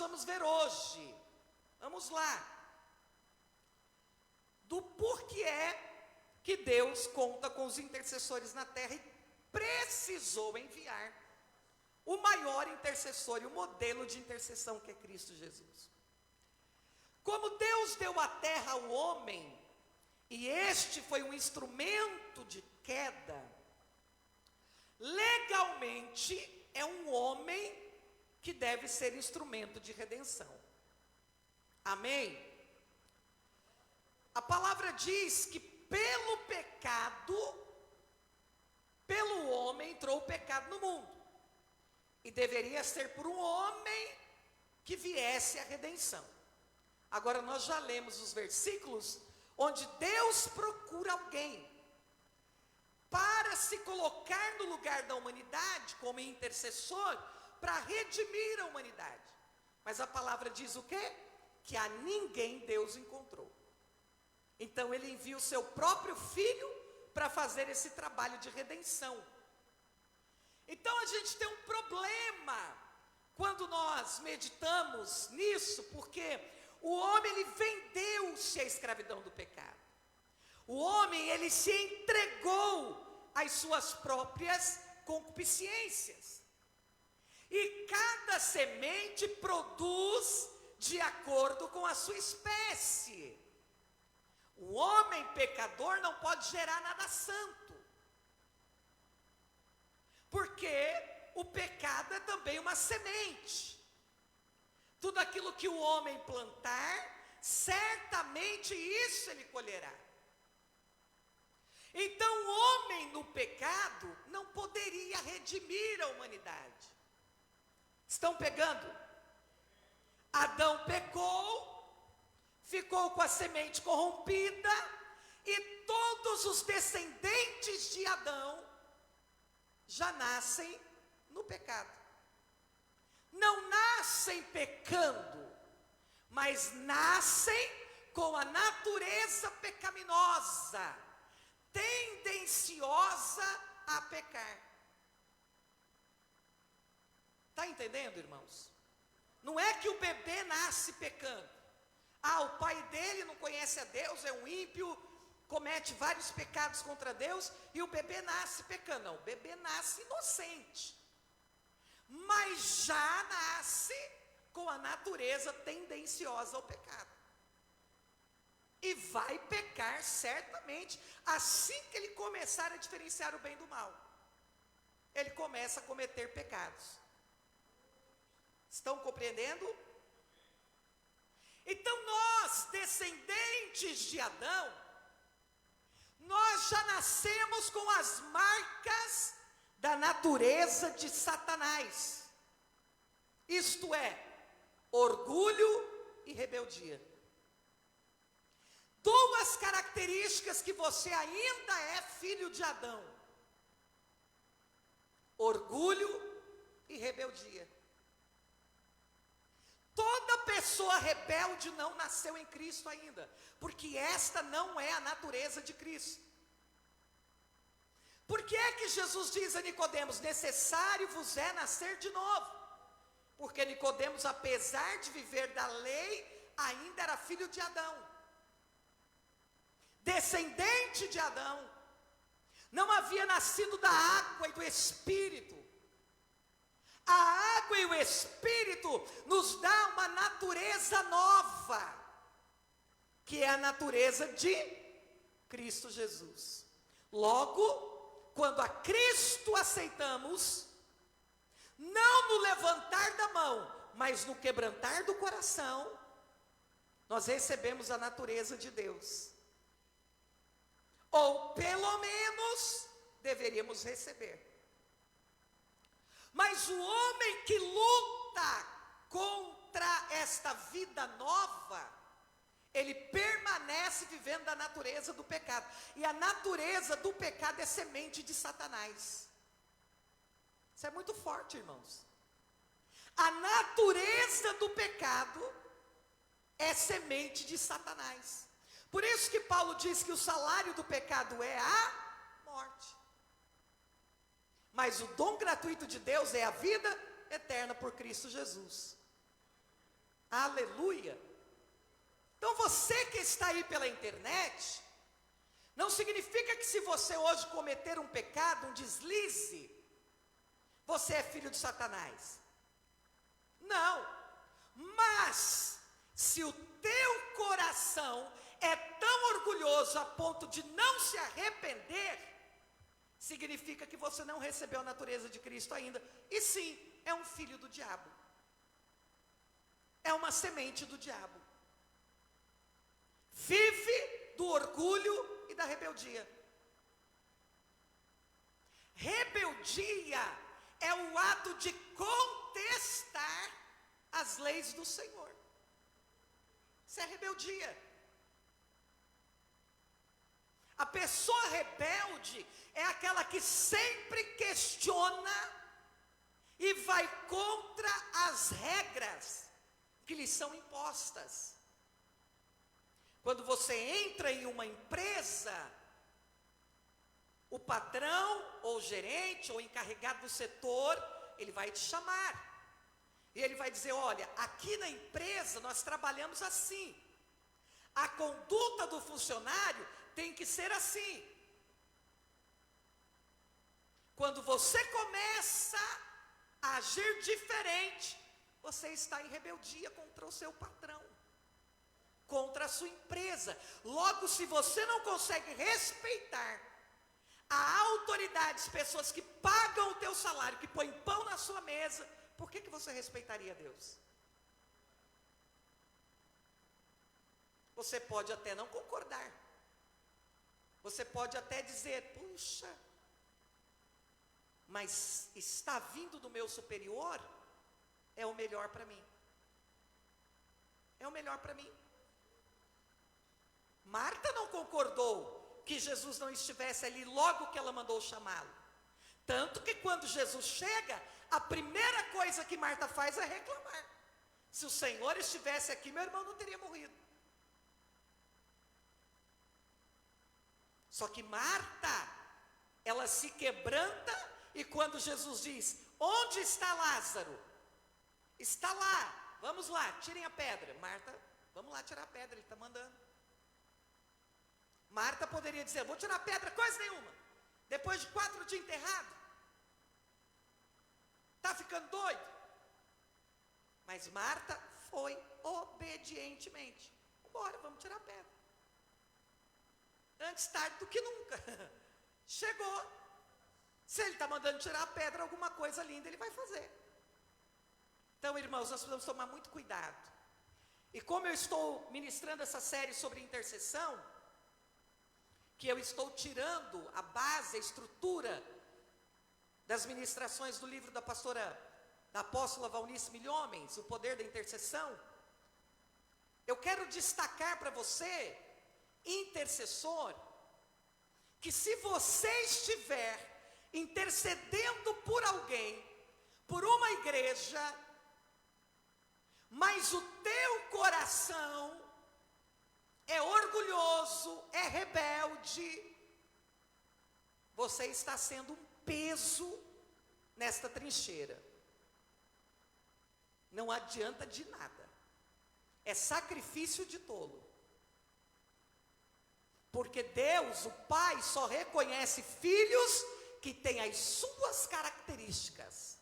vamos ver hoje. Vamos lá. Do porquê que Deus conta com os intercessores na terra e precisou enviar o maior intercessor e o modelo de intercessão que é Cristo Jesus. Como Deus deu a terra ao homem, e este foi um instrumento de queda, legalmente é um homem que deve ser instrumento de redenção. Amém? A palavra diz que pelo pecado, pelo homem entrou o pecado no mundo. E deveria ser por um homem que viesse a redenção. Agora nós já lemos os versículos onde Deus procura alguém para se colocar no lugar da humanidade como intercessor para redimir a humanidade. Mas a palavra diz o quê? Que a ninguém Deus encontrou. Então ele envia o seu próprio filho para fazer esse trabalho de redenção. Então a gente tem um problema quando nós meditamos nisso, porque o homem ele vendeu-se à escravidão do pecado. O homem ele se entregou às suas próprias concupiscências. E cada semente produz de acordo com a sua espécie. O homem pecador não pode gerar nada santo. Porque o pecado é também uma semente. Tudo aquilo que o homem plantar, certamente isso ele colherá. Então o homem no pecado não poderia redimir a humanidade. Estão pegando? Adão pecou, ficou com a semente corrompida, e todos os descendentes de Adão já nascem no pecado. Não nascem pecando, mas nascem com a natureza pecaminosa, tendenciosa a pecar. Está entendendo, irmãos? Não é que o bebê nasce pecando. O pai dele não conhece a Deus, é um ímpio, comete vários pecados contra Deus, e o bebê nasce pecando. Não, o bebê nasce inocente, mas já nasce com a natureza tendenciosa ao pecado. E vai pecar certamente, assim que ele começar a diferenciar o bem do mal. Ele começa a cometer pecados. Estão compreendendo? Então nós, descendentes de Adão, nós já nascemos com as marcas da natureza de Satanás. Isto é, orgulho e rebeldia. Duas características que você ainda é filho de Adão: orgulho e rebeldia. Toda pessoa rebelde não nasceu em Cristo ainda, porque esta não é a natureza de Cristo. Por que é que Jesus diz a Nicodemos: necessário vos é nascer de novo? Porque Nicodemos, apesar de viver da lei, ainda era filho de Adão, descendente de Adão, não havia nascido da água e do Espírito. A água e o Espírito nos dá uma natureza nova, que é a natureza de Cristo Jesus. Logo, quando a Cristo aceitamos, não no levantar da mão, mas no quebrantar do coração, nós recebemos a natureza de Deus. Ou pelo menos deveríamos receber. Mas o homem que luta contra esta vida nova, ele permanece vivendo da natureza do pecado. E a natureza do pecado é semente de Satanás. Isso é muito forte, irmãos. A natureza do pecado é semente de Satanás. Por isso que Paulo diz que o salário do pecado é a morte. Mas o dom gratuito de Deus é a vida eterna por Cristo Jesus. Aleluia. Então você que está aí pela internet, não significa que se você hoje cometer um pecado, um deslize, você é filho de Satanás. Não. Mas se o teu coração é tão orgulhoso a ponto de não se arrepender, significa que você não recebeu a natureza de Cristo ainda. E sim, é um filho do diabo. É uma semente do diabo. Vive do orgulho e da rebeldia. Rebeldia é o ato de contestar as leis do Senhor. Isso é rebeldia. A pessoa rebelde é aquela que sempre questiona e vai contra as regras que lhe são impostas. Quando você entra em uma empresa, o patrão, ou gerente, ou encarregado do setor, ele vai te chamar. E ele vai dizer, olha, aqui na empresa nós trabalhamos assim. A conduta do funcionário tem que ser assim. Quando você começa a agir diferente, você está em rebeldia contra o seu patrão, contra a sua empresa. Logo, se você não consegue respeitar a autoridade, as pessoas que pagam o teu salário, que põem pão na sua mesa, por que você respeitaria Deus? Você pode até não concordar. Você pode até dizer, puxa, mas está vindo do meu superior, é o melhor para mim. É o melhor para mim. Marta não concordou que Jesus não estivesse ali logo que ela mandou chamá-lo. Tanto que quando Jesus chega, a primeira coisa que Marta faz é reclamar. Se o Senhor estivesse aqui, meu irmão não teria morrido. Só que Marta, ela se quebranta, e quando Jesus diz, onde está Lázaro? Está lá, vamos lá, tirem a pedra. Marta, vamos lá tirar a pedra, ele está mandando. Marta poderia dizer, vou tirar a pedra, coisa nenhuma. Depois de 4 dias enterrado. Está ficando doido? Mas Marta foi obedientemente. Bora, vamos tirar a pedra. Antes tarde do que nunca. Chegou. Se ele está mandando tirar a pedra, alguma coisa linda ele vai fazer. Então, irmãos, nós precisamos tomar muito cuidado. E como eu estou ministrando essa série sobre intercessão, que eu estou tirando a base, a estrutura das ministrações do livro da pastora, da apóstola Valnice Milhomens, O Poder da Intercessão, eu quero destacar para você, intercessor, que se você estiver intercedendo por alguém, por uma igreja, mas o teu coração é orgulhoso, é rebelde, você está sendo um peso nesta trincheira. Não adianta de nada. É sacrifício de tolo. Porque Deus, o Pai, só reconhece filhos que têm as suas características.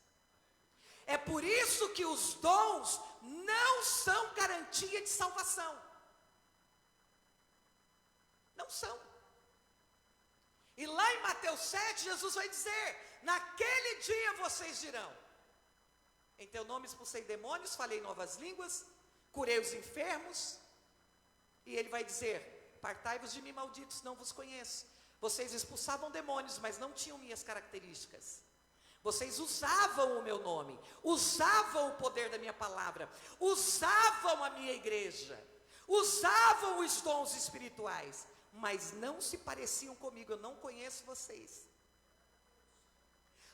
É por isso que os dons não são garantia de salvação. Não são. E lá em Mateus 7, Jesus vai dizer, naquele dia vocês dirão, em teu nome expulsei demônios, falei novas línguas, curei os enfermos, e ele vai dizer, apartai-vos de mim, malditos, não vos conheço. Vocês expulsavam demônios, mas não tinham minhas características. Vocês usavam o meu nome, usavam o poder da minha palavra, usavam a minha igreja, usavam os dons espirituais, mas não se pareciam comigo. Eu não conheço vocês.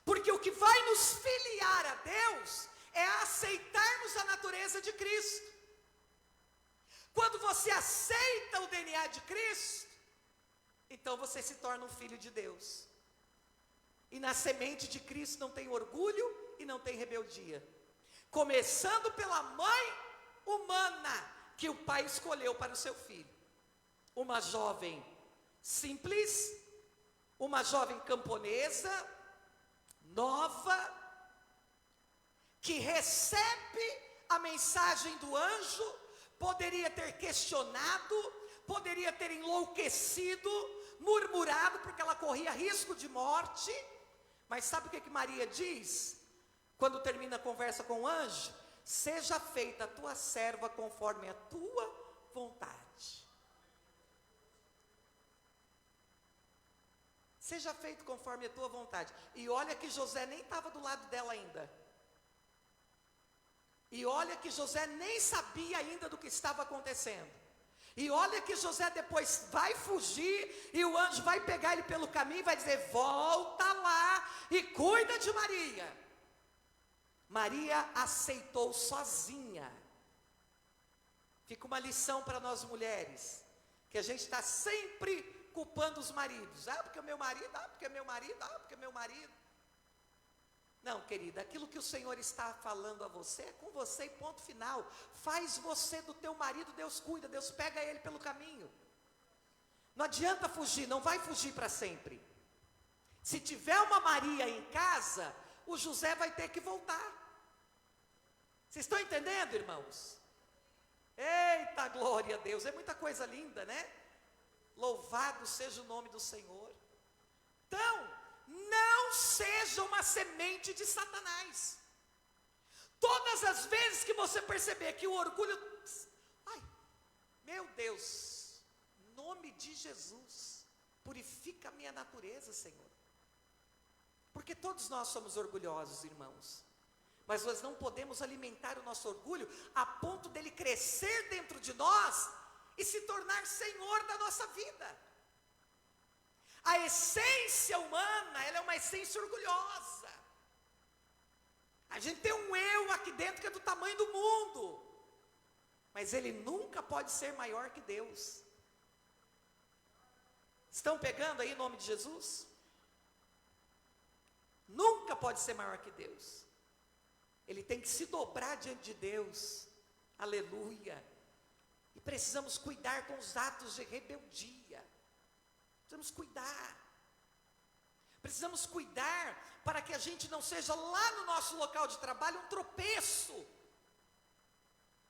Porque o que vai nos filiar a Deus é aceitarmos a natureza de Cristo. Quando você aceita o DNA de Cristo, então você se torna um filho de Deus. E na semente de Cristo não tem orgulho e não tem rebeldia. Começando pela mãe humana que o pai escolheu para o seu filho. Uma jovem simples, uma jovem camponesa, nova, que recebe a mensagem do anjo, poderia ter questionado, poderia ter enlouquecido, murmurado, porque ela corria risco de morte. Mas sabe o que Maria diz? Quando termina a conversa com o anjo: seja feita a tua serva conforme a tua vontade. Seja feito conforme a tua vontade. E olha que José nem estava do lado dela ainda. E olha que José nem sabia ainda do que estava acontecendo. E olha que José depois vai fugir, e o anjo vai pegar ele pelo caminho e vai dizer: volta lá e cuida de Maria. Maria aceitou sozinha. Fica uma lição para nós mulheres, que a gente está sempre culpando os maridos. Porque o meu marido, porque meu marido, porque meu marido. Não, querida, aquilo que o Senhor está falando a você é com você e ponto final. Faz você do teu marido, Deus cuida, Deus pega ele pelo caminho. Não adianta fugir, não vai fugir para sempre. Se tiver uma Maria em casa, o José vai ter que voltar. Vocês estão entendendo, irmãos? Eita, glória a Deus, é muita coisa linda, né? Louvado seja o nome do Senhor. Então, não seja uma semente de Satanás. Todas as vezes que você perceber que o orgulho, ai, meu Deus, em nome de Jesus, purifica a minha natureza, Senhor. Porque todos nós somos orgulhosos, irmãos. Mas nós não podemos alimentar o nosso orgulho a ponto dele crescer dentro de nós e se tornar senhor da nossa vida. A essência humana, ela é uma essência orgulhosa. A gente tem um eu aqui dentro que é do tamanho do mundo, mas ele nunca pode ser maior que Deus. Estão pegando aí em nome de Jesus? Nunca pode ser maior que Deus. Ele tem que se dobrar diante de Deus. Aleluia. E precisamos cuidar com os atos de rebeldia. Precisamos cuidar. Precisamos cuidar para que a gente não seja lá no nosso local de trabalho um tropeço.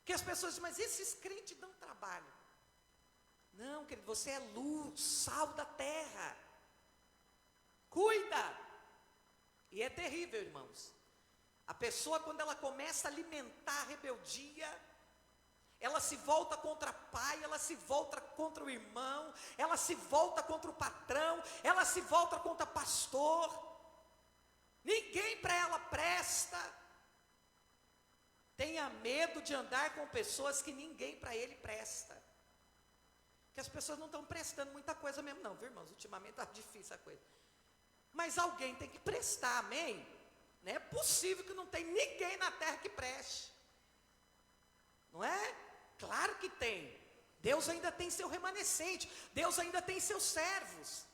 Que as pessoas dizem: mas esses crentes dão trabalho. Não, querido, você é luz, sal da terra. Cuida. E é terrível, irmãos. A pessoa, quando ela começa a alimentar a rebeldia, ela se volta contra pai, ela se volta contra o irmão, ela se volta contra o patrão, ela se volta contra pastor. Ninguém para ela presta. Tenha medo de andar com pessoas que ninguém para ele presta. Porque as pessoas não estão prestando muita coisa mesmo não, viu, irmãos? Ultimamente está difícil a coisa. Mas alguém tem que prestar, amém? Não é possível que não tem ninguém na terra que preste. Não é? Claro que tem. Deus ainda tem seu remanescente. Deus ainda tem seus servos.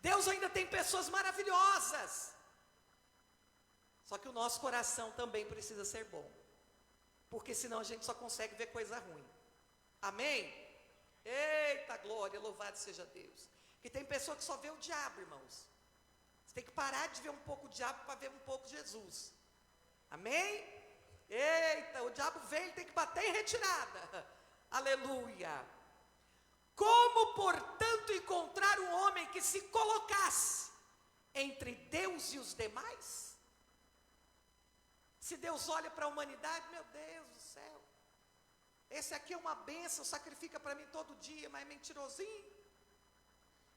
Deus ainda tem pessoas maravilhosas. Só que o nosso coração também precisa ser bom. Porque senão a gente só consegue ver coisa ruim. Amém? Eita glória, louvado seja Deus. Que tem pessoa que só vê o diabo, irmãos. Você tem que parar de ver um pouco o diabo para ver um pouco Jesus. Amém? Eita, o diabo vem, ele tem que bater em retirada. Aleluia. Como, portanto, encontrar um homem que se colocasse entre Deus e os demais? Se Deus olha para a humanidade, meu Deus do céu, esse aqui é uma bênção, sacrifica para mim todo dia, mas é mentirosinho.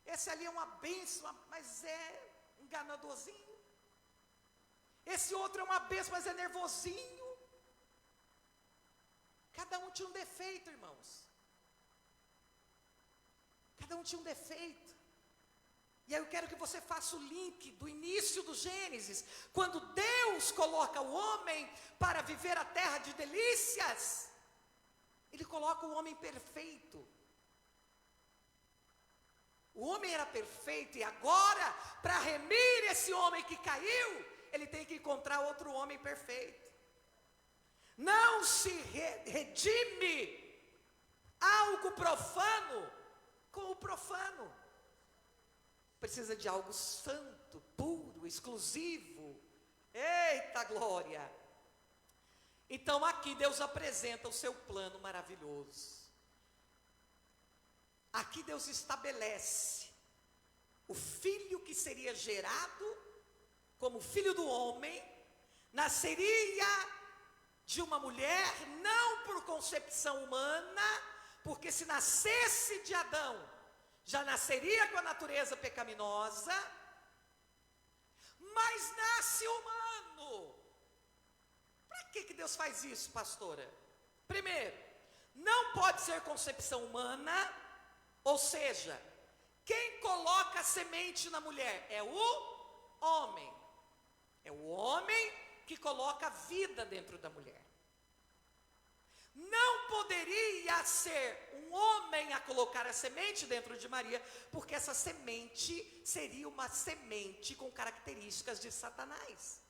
Esse ali é uma bênção, mas é enganadorzinho. Esse outro é uma bênção, mas é nervosinho. Cada um tinha um defeito, irmãos. Cada um tinha um defeito. E aí eu quero que você faça o link do início do Gênesis, quando Deus coloca o homem para viver a terra de delícias. Ele coloca o homem perfeito. O homem era perfeito e agora, para remir esse homem que caiu, ele tem que encontrar outro homem perfeito. Não se redime algo profano com o profano. Precisa de algo santo, puro, exclusivo. Eita glória! Então aqui Deus apresenta o seu plano maravilhoso. Aqui Deus estabelece o filho que seria gerado como filho do homem, nasceria de uma mulher, não por concepção humana, porque se nascesse de Adão, já nasceria com a natureza pecaminosa, mas nasce humano. Para que Deus faz isso, pastora? Primeiro, não pode ser concepção humana, ou seja, quem coloca a semente na mulher é o homem. É o homem que coloca a vida dentro da mulher. Não poderia ser um homem a colocar a semente dentro de Maria, porque essa semente seria uma semente com características de Satanás.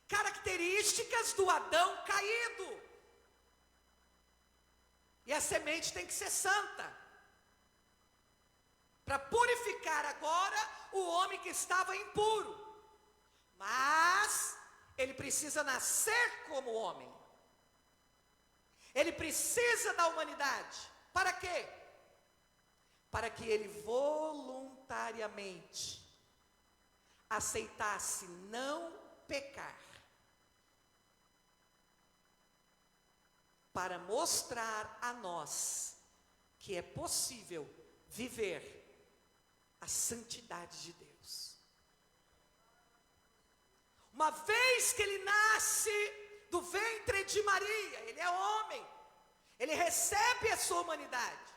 Características do Adão caído. E a semente tem que ser santa, para purificar agora o homem que estava impuro. Mas ele precisa nascer como homem. Ele precisa da humanidade. Para quê? Para que ele voluntariamente aceitasse não pecar. Para mostrar a nós que é possível viver a santidade de Deus. Uma vez que ele nasce do ventre de Maria, ele é homem, ele recebe a sua humanidade.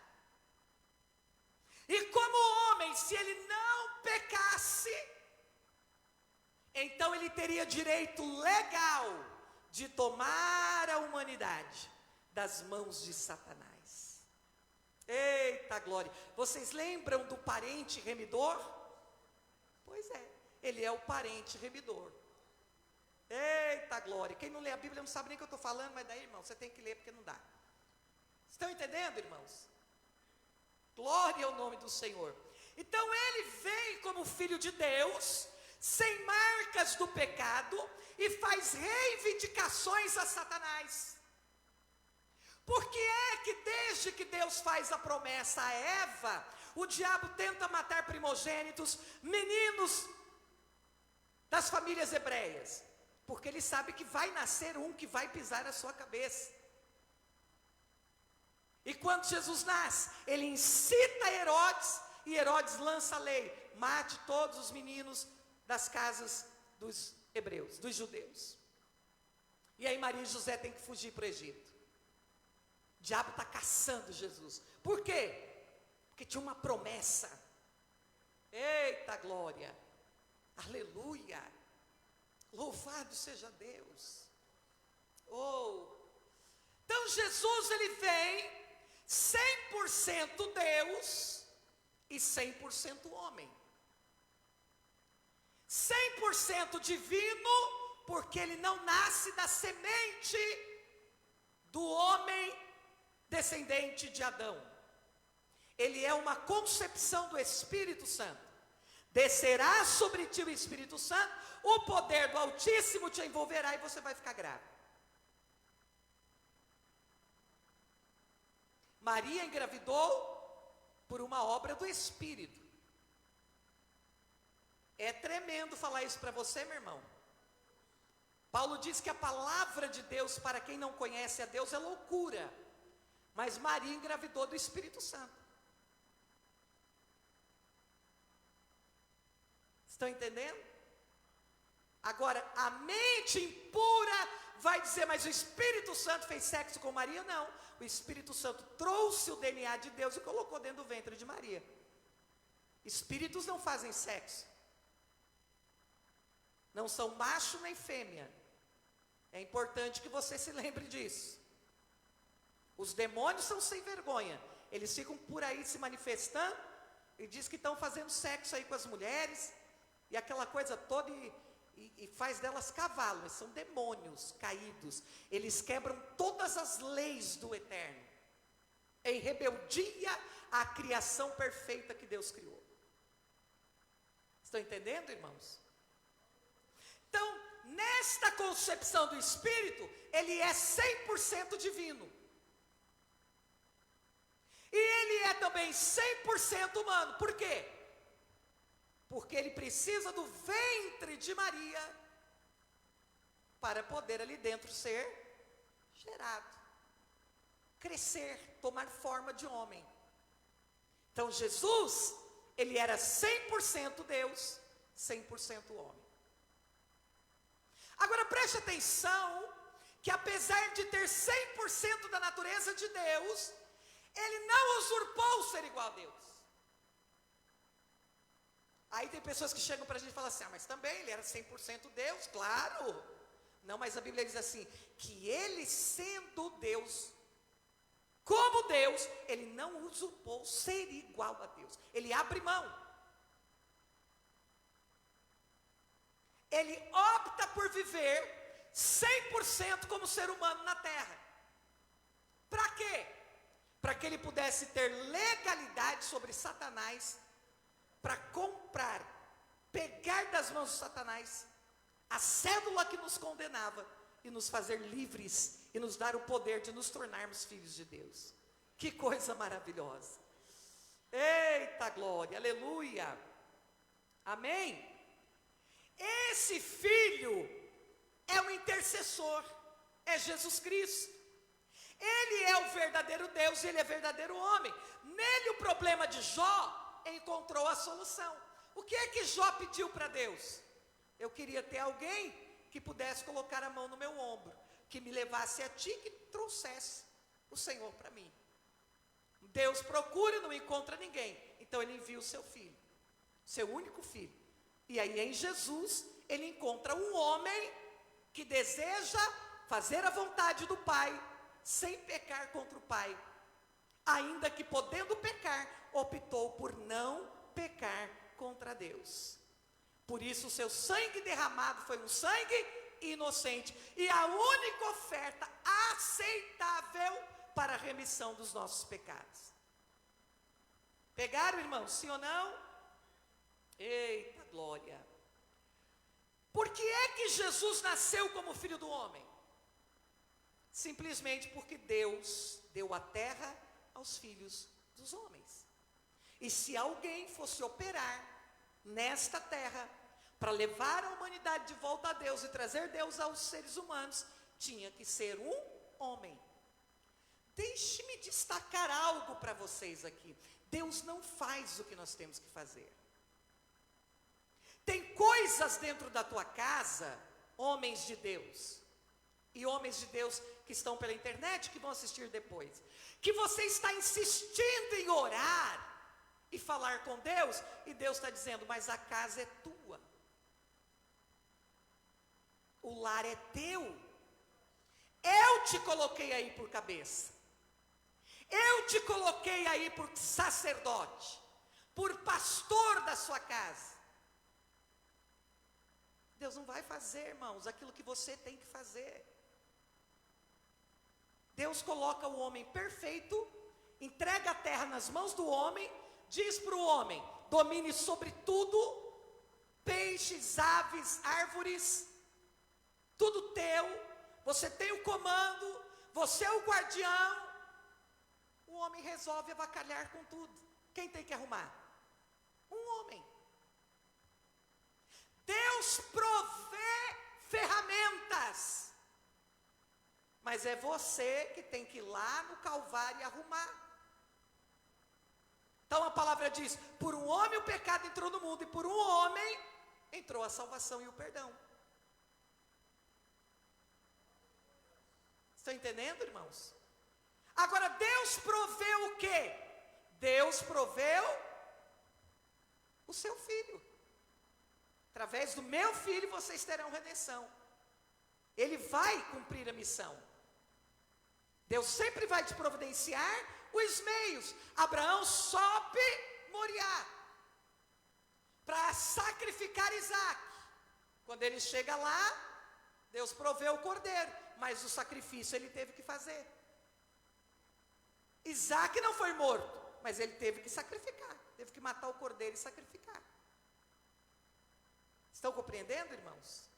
E como homem, se ele não pecasse, então ele teria direito legal de tomar a humanidade das mãos de Satanás. Eita glória! Vocês lembram do parente remidor? Pois é, ele é o parente remidor. Eita glória! Quem não lê a Bíblia não sabe nem o que eu estou falando, mas daí, irmão, você tem que ler porque não dá. Estão entendendo, irmãos? Glória ao nome do Senhor. Então ele vem como filho de Deus, sem marcas do pecado, e faz reivindicações a Satanás. Por que é que desde que Deus faz a promessa a Eva, o diabo tenta matar primogênitos, meninos das famílias hebreias? Porque ele sabe que vai nascer um que vai pisar a sua cabeça. E quando Jesus nasce, ele incita Herodes, e Herodes lança a lei: mate todos os meninos das casas dos hebreus, dos judeus. E aí Maria e José têm que fugir para o Egito. O diabo está caçando Jesus. Por quê? Porque tinha uma promessa. Eita glória! Aleluia! Louvado seja Deus! Oh! Então Jesus ele vem 100% Deus e 100% homem. 100% divino, porque ele não nasce da semente do homem descendente de Adão. Ele é uma concepção do Espírito Santo. Descerá sobre ti o Espírito Santo, o poder do Altíssimo te envolverá e você vai ficar grávida. Maria engravidou por uma obra do Espírito. É tremendo falar isso para você, meu irmão. Paulo diz que a palavra de Deus para quem não conhece a Deus é loucura. Mas Maria engravidou do Espírito Santo. Estão entendendo? Agora, a mente impura vai dizer, mas o Espírito Santo fez sexo com Maria? Não. O Espírito Santo trouxe o DNA de Deus e colocou dentro do ventre de Maria. Espíritos não fazem sexo. Não são macho nem fêmea. É importante que você se lembre disso. Os demônios são sem vergonha. Eles ficam por aí se manifestando e diz que estão fazendo sexo aí com as mulheres e aquela coisa toda e faz delas cavalo. Eles são demônios caídos. Eles quebram todas as leis do eterno. em rebeldia à criação perfeita que Deus criou. Estão entendendo, irmãos? Então, nesta concepção do Espírito, ele é 100% divino. E ele é também 100% humano. Por quê? Porque ele precisa do ventre de Maria para poder ali dentro ser gerado, crescer, tomar forma de homem. Então Jesus, ele era 100% Deus, 100% homem. Agora preste atenção, que apesar de ter 100% da natureza de Deus, ele não usurpou ser igual a Deus. Aí tem pessoas que chegam para a gente e falam assim, mas também ele era 100% Deus, claro. Não, mas a Bíblia diz assim, que ele sendo Deus, como Deus, ele não usurpou ser igual a Deus. Ele abre mão. Ele opta por viver 100% como ser humano na terra. Para quê? Para que ele pudesse ter legalidade sobre Satanás, para comprar, pegar das mãos de Satanás a cédula que nos condenava e nos fazer livres e nos dar o poder de nos tornarmos filhos de Deus. Que coisa maravilhosa! Eita glória, aleluia, amém? Esse filho é um intercessor, é Jesus Cristo. Ele é o verdadeiro Deus, ele é verdadeiro homem. Nele o problema de Jó encontrou a solução. O que é que Jó pediu para Deus? Eu queria ter alguém que pudesse colocar a mão no meu ombro, que me levasse a ti, que trouxesse o Senhor para mim. Deus procura e não encontra ninguém, então ele envia o seu filho, seu único filho. E aí em Jesus ele encontra um homem que deseja fazer a vontade do Pai, sem pecar contra o Pai, ainda que podendo pecar, optou por não pecar contra Deus. Por isso o seu sangue derramado foi um sangue inocente, e a única oferta aceitável para a remissão dos nossos pecados. Pegaram, irmãos, sim ou não? Eita glória! Por que é que Jesus nasceu como filho do homem? Simplesmente porque Deus deu a terra aos filhos dos homens. E se alguém fosse operar nesta terra para levar a humanidade de volta a Deus e trazer Deus aos seres humanos, tinha que ser um homem. Deixe-me destacar algo para vocês aqui. Deus não faz o que nós temos que fazer. Tem coisas dentro da tua casa, homens de Deus, e homens de Deus que estão pela internet, que vão assistir depois, que você está insistindo em orar e falar com Deus, e Deus está dizendo, mas a casa é tua, o lar é teu, eu te coloquei aí por cabeça, eu te coloquei aí por sacerdote, por pastor da sua casa. Deus não vai fazer, irmãos, aquilo que você tem que fazer. Deus coloca o homem perfeito, entrega a terra nas mãos do homem, diz para o homem, domine sobre tudo, peixes, aves, árvores, tudo teu, você tem o comando, você é o guardião. O homem resolve avacalhar com tudo. Quem tem que arrumar? Um homem. Deus provê ferramentas, mas é você que tem que ir lá no Calvário e arrumar. Então a palavra diz, por um homem o pecado entrou no mundo, e por um homem entrou a salvação e o perdão. Estão entendendo, irmãos? Agora Deus proveu o quê? Deus proveu o seu filho. Através do meu filho vocês terão redenção. Ele vai cumprir a missão. Deus sempre vai te providenciar os meios. Abraão sobe Moriá para sacrificar Isaac. Quando ele chega lá, Deus proveu o cordeiro, mas o sacrifício ele teve que fazer. Isaac não foi morto, mas ele teve que sacrificar, teve que matar o cordeiro e sacrificar. Estão compreendendo, irmãos?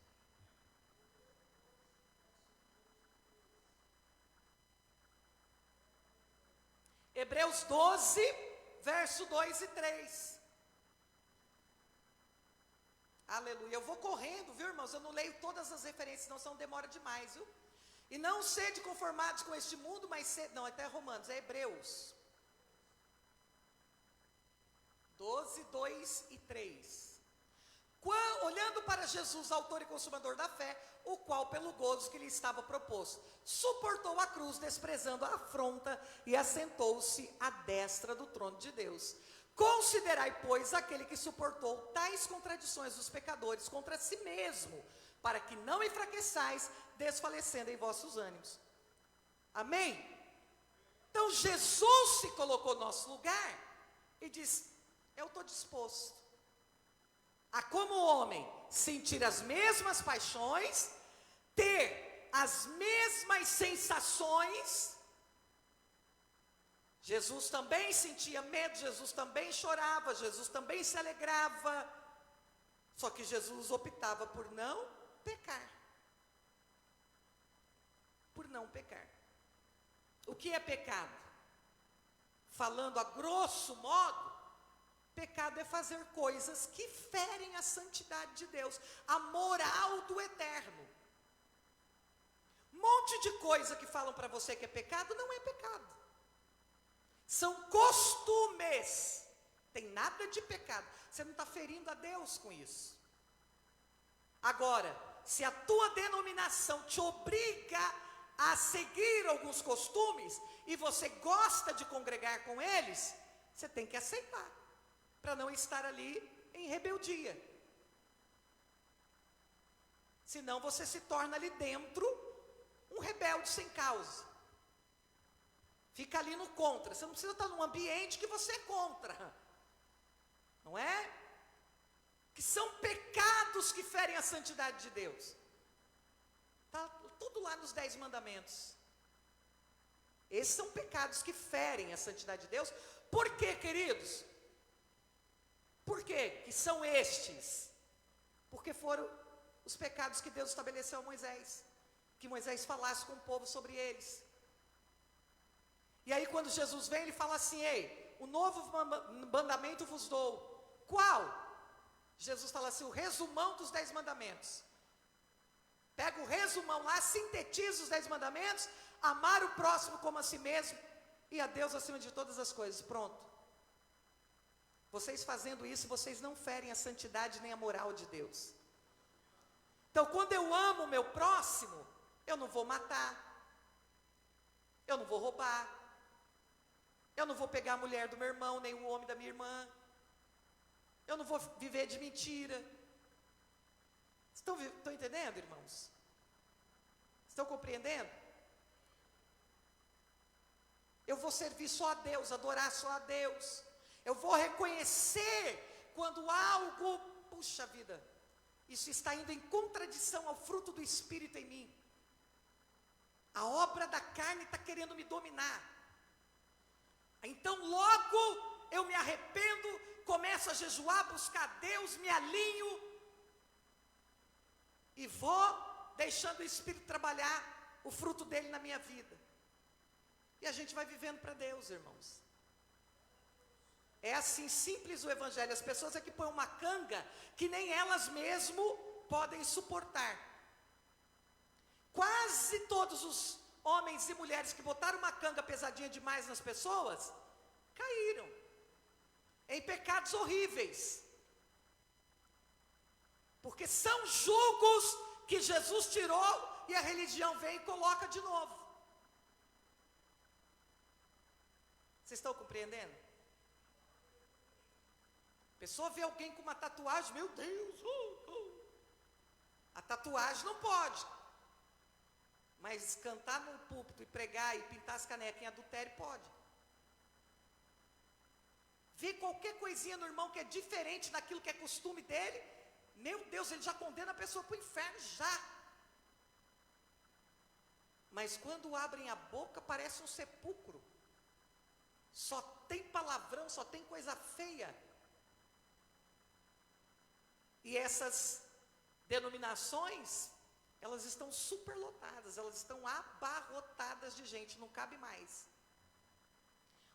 Hebreus 12, verso 2 e 3. Aleluia. Eu vou correndo, viu, irmãos? Eu não leio todas as referências, senão demora demais, viu? E não sede conformados com este mundo, mas sede... Não, até Romanos, é Hebreus 12, 2 e 3. Olhando para Jesus, autor e consumador da fé, o qual pelo gozo que lhe estava proposto, suportou a cruz, desprezando a afronta, e assentou-se à destra do trono de Deus. Considerai, pois, aquele que suportou tais contradições dos pecadores contra si mesmo, para que não enfraqueçais, desfalecendo em vossos ânimos. Amém? Então Jesus se colocou no nosso lugar e disse: eu estou disposto a, como homem, sentir as mesmas paixões, ter as mesmas sensações. Jesus também sentia medo, Jesus também chorava, Jesus também se alegrava, só que Jesus optava por não pecar. Por não pecar. O que é pecado? Falando a grosso modo, pecado é fazer coisas que ferem a santidade de Deus, a moral do eterno. Um monte de coisa que falam para você que é pecado, não é pecado. São costumes. Tem nada de pecado. Você não está ferindo a Deus com isso. Agora, se a tua denominação te obriga a seguir alguns costumes, e você gosta de congregar com eles, você tem que aceitar, para não estar ali em rebeldia. Senão você se torna ali dentro um rebelde sem causa. Fica ali no contra. Você não precisa estar num ambiente que você é contra. Não é? Que são pecados que ferem a santidade de Deus. Está tudo lá nos 10 mandamentos. Esses são pecados que ferem a santidade de Deus. Por quê, queridos? Por quê que são estes? Porque foram os pecados que Deus estabeleceu a Moisés. Que Moisés falasse com o povo sobre eles. E aí quando Jesus vem, ele fala assim: ei, o novo mandamento vos dou. Qual? Jesus fala assim, o resumão dos 10 mandamentos. Pega o resumão lá, sintetiza os 10 mandamentos, amar o próximo como a si mesmo, e a Deus acima de todas as coisas. Pronto. Vocês fazendo isso, vocês não ferem a santidade nem a moral de Deus. Então quando eu amo o meu próximo, eu não vou matar, eu não vou roubar, eu não vou pegar a mulher do meu irmão, nem o homem da minha irmã, eu não vou viver de mentira. Estão entendendo, irmãos? Estão compreendendo? Eu vou servir só a Deus, adorar só a Deus. Eu vou reconhecer quando algo, puxa vida, isso está indo em contradição ao fruto do Espírito em mim. A obra da carne está querendo me dominar. Então logo eu me arrependo, começo a jejuar, buscar a Deus, me alinho e vou deixando o Espírito trabalhar o fruto dele na minha vida. E a gente vai vivendo para Deus, irmãos. É assim simples o Evangelho. As pessoas é que põem uma canga que nem elas mesmo podem suportar. Quase todos os homens e mulheres que botaram uma canga pesadinha demais nas pessoas, caíram em pecados horríveis. Porque são julgos que Jesus tirou e a religião vem e coloca de novo. Vocês estão compreendendo? A pessoa vê alguém com uma tatuagem, meu Deus, a tatuagem não pode. Mas cantar no púlpito e pregar e pintar as canecas em adultério pode. Vê qualquer coisinha no irmão que é diferente daquilo que é costume dele, meu Deus, ele já condena a pessoa para o inferno, já. Mas quando abrem a boca, parece um sepulcro. só tem palavrão, só tem coisa feia. E essas denominações, elas estão superlotadas, elas estão abarrotadas de gente, não cabe mais.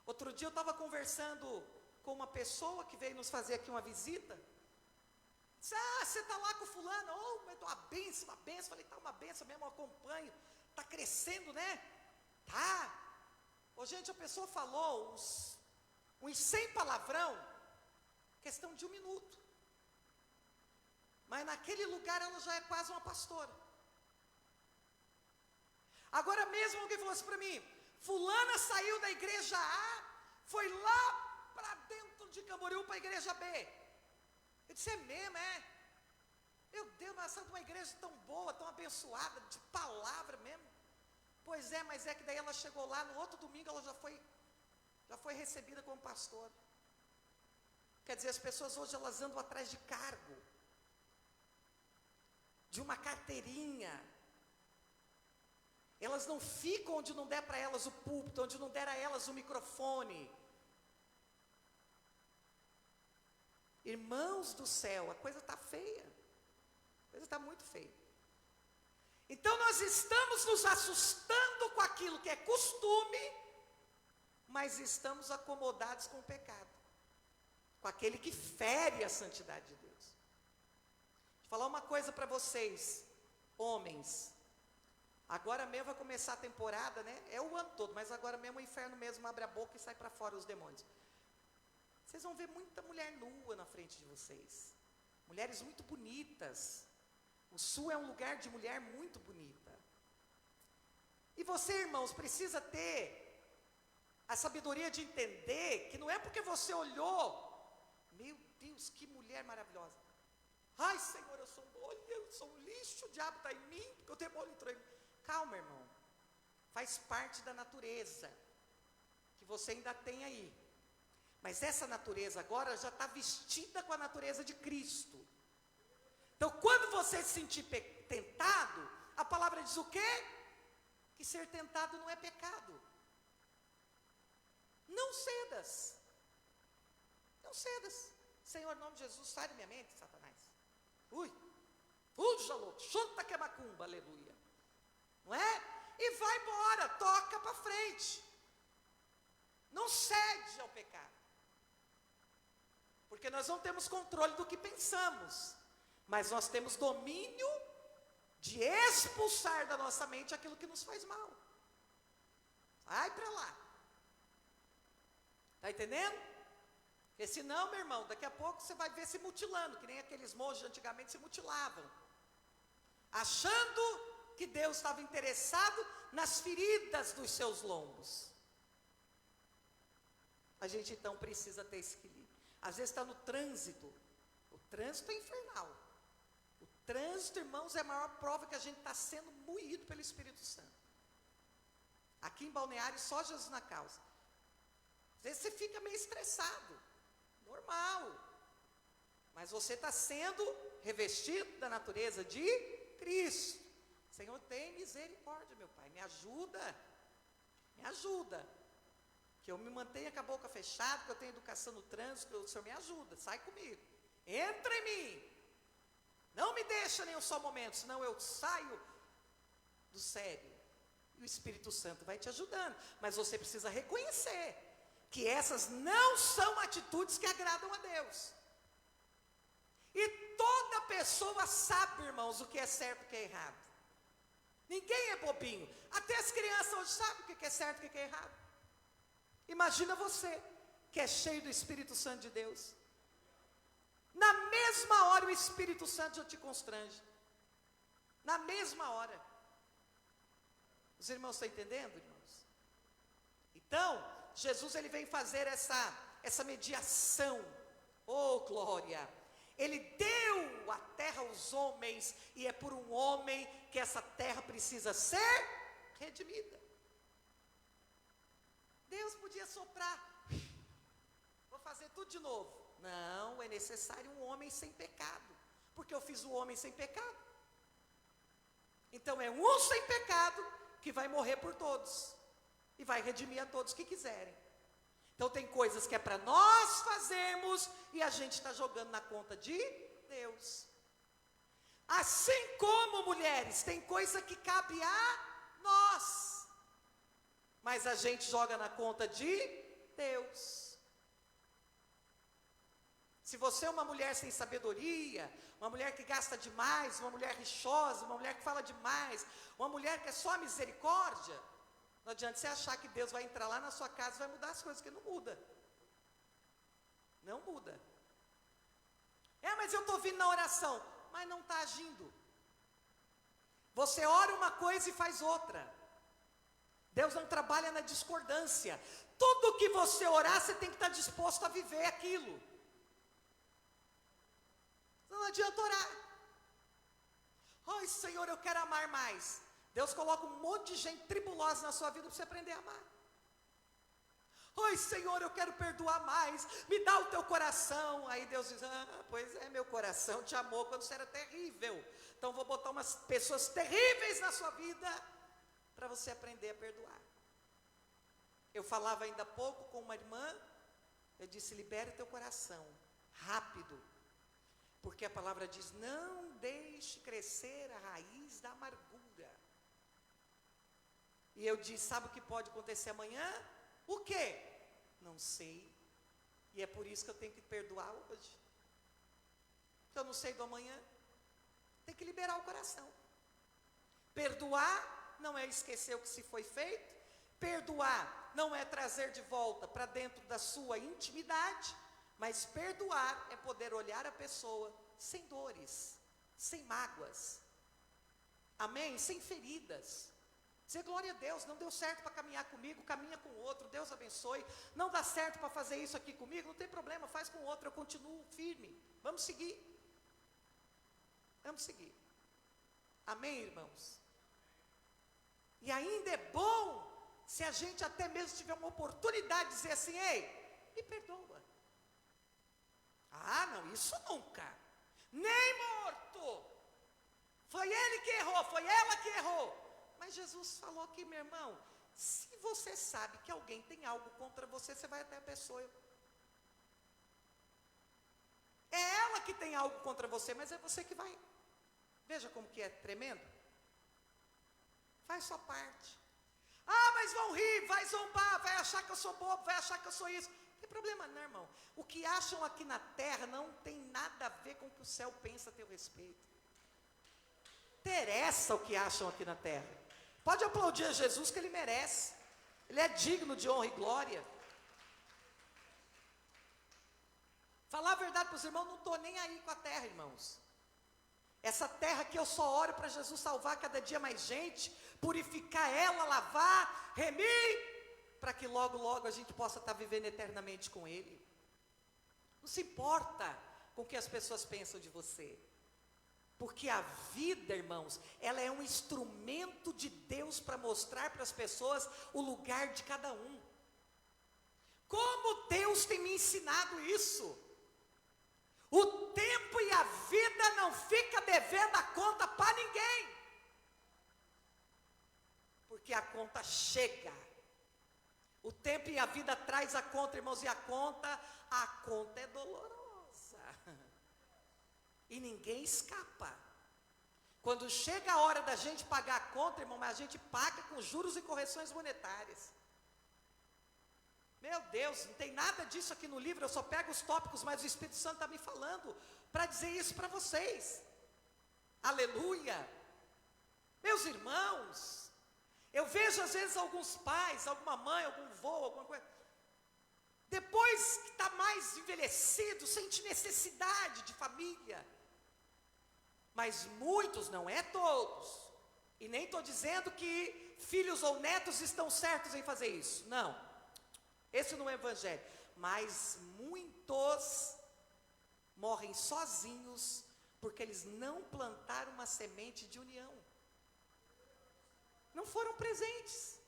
Outro dia eu estava conversando com uma pessoa que veio nos fazer aqui uma visita. Disse, você está lá com fulano? Oh, mas uma benção, uma benção. Falei, tá uma benção mesmo, eu acompanho. Está crescendo, né? Tá. Ô, gente, a pessoa falou uns 100 palavrão, questão de 1 minuto. Mas naquele lugar ela já é quase uma pastora. Agora mesmo alguém falou assim para mim, fulana saiu da igreja A, foi lá para dentro de Camboriú para a igreja B. Eu disse, é mesmo, é? Meu Deus, nós somos uma igreja tão boa, tão abençoada, de palavra mesmo. Pois é, mas é que daí ela chegou lá, no outro domingo ela já foi recebida como pastora. Quer dizer, as pessoas hoje elas andam atrás de cargo, de uma carteirinha. Elas não ficam onde não der para elas o púlpito, onde não der a elas o microfone. Irmãos do céu, a coisa está feia. A coisa está muito feia. Então nós estamos nos assustando com aquilo que é costume, mas estamos acomodados com o pecado, com aquele que fere a santidade de Deus. Vou falar uma coisa para vocês, homens. Agora mesmo vai começar a temporada, né? É o ano todo, mas agora mesmo o inferno mesmo abre a boca e sai para fora os demônios. Vocês vão ver muita mulher nua na frente de vocês. Mulheres muito bonitas. O sul é um lugar de mulher muito bonita. E você, irmãos, precisa ter a sabedoria de entender que não é porque você olhou, meu Deus, que mulher maravilhosa. Ai, Senhor, eu sou um lixo, o diabo está em mim, porque o demônio entrou em mim. Calma, irmão. Faz parte da natureza que você ainda tem aí. Mas essa natureza agora já está vestida com a natureza de Cristo. Então, quando você se sentir tentado, a palavra diz o quê? Que ser tentado não é pecado. Não cedas. Não cedas. Senhor, em nome de Jesus, sai da minha mente, Satanás. Fuja, louco. Chuta que é macumba, aleluia. Não é? E vai embora, toca para frente. Não cede ao pecado. Porque nós não temos controle do que pensamos. Mas nós temos domínio de expulsar da nossa mente aquilo que nos faz mal. Vai para lá. Está entendendo? Porque senão, meu irmão, daqui a pouco você vai ver se mutilando, que nem aqueles monges antigamente se mutilavam. Achando que Deus estava interessado nas feridas dos seus lombos. A gente então precisa ter esse equilíbrio. Às vezes está no trânsito. O trânsito é infernal. O trânsito, irmãos, é a maior prova que a gente está sendo moído pelo Espírito Santo. Aqui em Balneário, só Jesus na causa. Às vezes você fica meio estressado. Normal. Mas você está sendo revestido da natureza de Cristo. Senhor, tem misericórdia, meu Pai. Me ajuda. Me ajuda. Que eu me mantenha com a boca fechada, que eu tenha educação no trânsito, que o Senhor me ajuda, sai comigo, entra em mim, não me deixa nem um só momento, senão eu saio do sério, e o Espírito Santo vai te ajudando, mas você precisa reconhecer, que essas não são atitudes que agradam a Deus, e toda pessoa sabe, irmãos, o que é certo e o que é errado, ninguém é bobinho, até as crianças hoje sabem o que é certo e o que é errado. Imagina você, que é cheio do Espírito Santo de Deus. Na mesma hora o Espírito Santo já te constrange. Na mesma hora. Os irmãos estão entendendo, irmãos? Então, Jesus ele vem fazer essa mediação. Oh, glória! Ele deu a terra aos homens, e é por um homem que essa terra precisa ser redimida. Deus podia soprar, vou fazer tudo de novo. Não, é necessário um homem sem pecado, porque eu fiz o homem sem pecado. Então é um sem pecado que vai morrer por todos, e vai redimir a todos que quiserem. Então tem coisas que é para nós fazermos e a gente está jogando na conta de Deus. Assim como, mulheres, tem coisa que cabe a nós, mas a gente joga na conta de Deus. Se você é uma mulher sem sabedoria, uma mulher que gasta demais, uma mulher rixosa, uma mulher que fala demais, uma mulher que é só misericórdia, não adianta você achar que Deus vai entrar lá na sua casa e vai mudar as coisas, que não muda. Não muda. Mas eu estou vindo na oração, mas não está agindo. Você ora uma coisa e faz outra. Deus não trabalha na discordância. Tudo que você orar, você tem que estar disposto a viver aquilo. Não adianta orar. Ai, Senhor, eu quero amar mais. Deus coloca um monte de gente tribulosa na sua vida para você aprender a amar. Ai, Senhor, eu quero perdoar mais. Me dá o teu coração. Aí Deus diz, pois é, meu coração te amou quando você era terrível. Então vou botar umas pessoas terríveis na sua vida para você aprender a perdoar. Eu falava ainda há pouco com uma irmã. Eu disse, libere teu coração, rápido. Porque a palavra diz, não deixe crescer a raiz da amargura. E eu disse, sabe o que pode acontecer amanhã? O quê? Não sei. E é por isso que eu tenho que perdoar hoje. Porque eu não sei do amanhã. Tem que liberar o coração. Perdoar não é esquecer o que se foi feito. Perdoar não é trazer de volta para dentro da sua intimidade. Mas perdoar é poder olhar a pessoa sem dores, sem mágoas. Amém? Sem feridas. Dizer glória a Deus, não deu certo para caminhar comigo, caminha com o outro, Deus abençoe. Não dá certo para fazer isso aqui comigo, não tem problema, faz com o outro, eu continuo firme. Vamos seguir. Vamos seguir. Amém, irmãos? E ainda é bom se a gente até mesmo tiver uma oportunidade de dizer assim, ei, me perdoa. Não, isso nunca. Nem morto. Foi ele que errou, foi ela que errou. Mas Jesus falou aqui, meu irmão, se você sabe que alguém tem algo contra você, você vai até a pessoa. É ela que tem algo contra você, mas é você que vai. Veja como que é tremendo. Faz sua parte. Mas vão rir, vai zombar, vai achar que eu sou bobo, vai achar que eu sou isso. Não tem problema não, irmão. O que acham aqui na terra não tem nada a ver com o que o céu pensa a teu respeito. Interessa o que acham aqui na terra. Pode aplaudir a Jesus que ele merece. Ele é digno de honra e glória. Falar a verdade para os irmãos, não estou nem aí com a terra, irmãos. Essa terra que eu só oro para Jesus salvar cada dia mais gente, purificar ela, lavar, remir, para que logo, logo a gente possa estar vivendo eternamente com Ele. Não se importa com o que as pessoas pensam de você. Porque a vida, irmãos, ela é um instrumento de Deus para mostrar para as pessoas o lugar de cada um. Como Deus tem me ensinado isso? O tempo e a vida não fica devendo a conta para ninguém. Porque a conta chega. O tempo e a vida traz a conta, irmãos, e a conta é dolorosa. E ninguém escapa. Quando chega a hora da gente pagar a conta, irmão, mas a gente paga com juros e correções monetárias. Meu Deus, não tem nada disso aqui no livro, eu só pego os tópicos, mas o Espírito Santo está me falando para dizer isso para vocês. Aleluia. Meus irmãos, eu vejo às vezes alguns pais, alguma mãe, algum avô, alguma coisa, depois que está mais envelhecido, sente necessidade de família. Mas muitos, não é todos, e nem estou dizendo que filhos ou netos estão certos em fazer isso, não, esse não é evangelho, mas muitos morrem sozinhos, porque eles não plantaram uma semente de união, não foram presentes,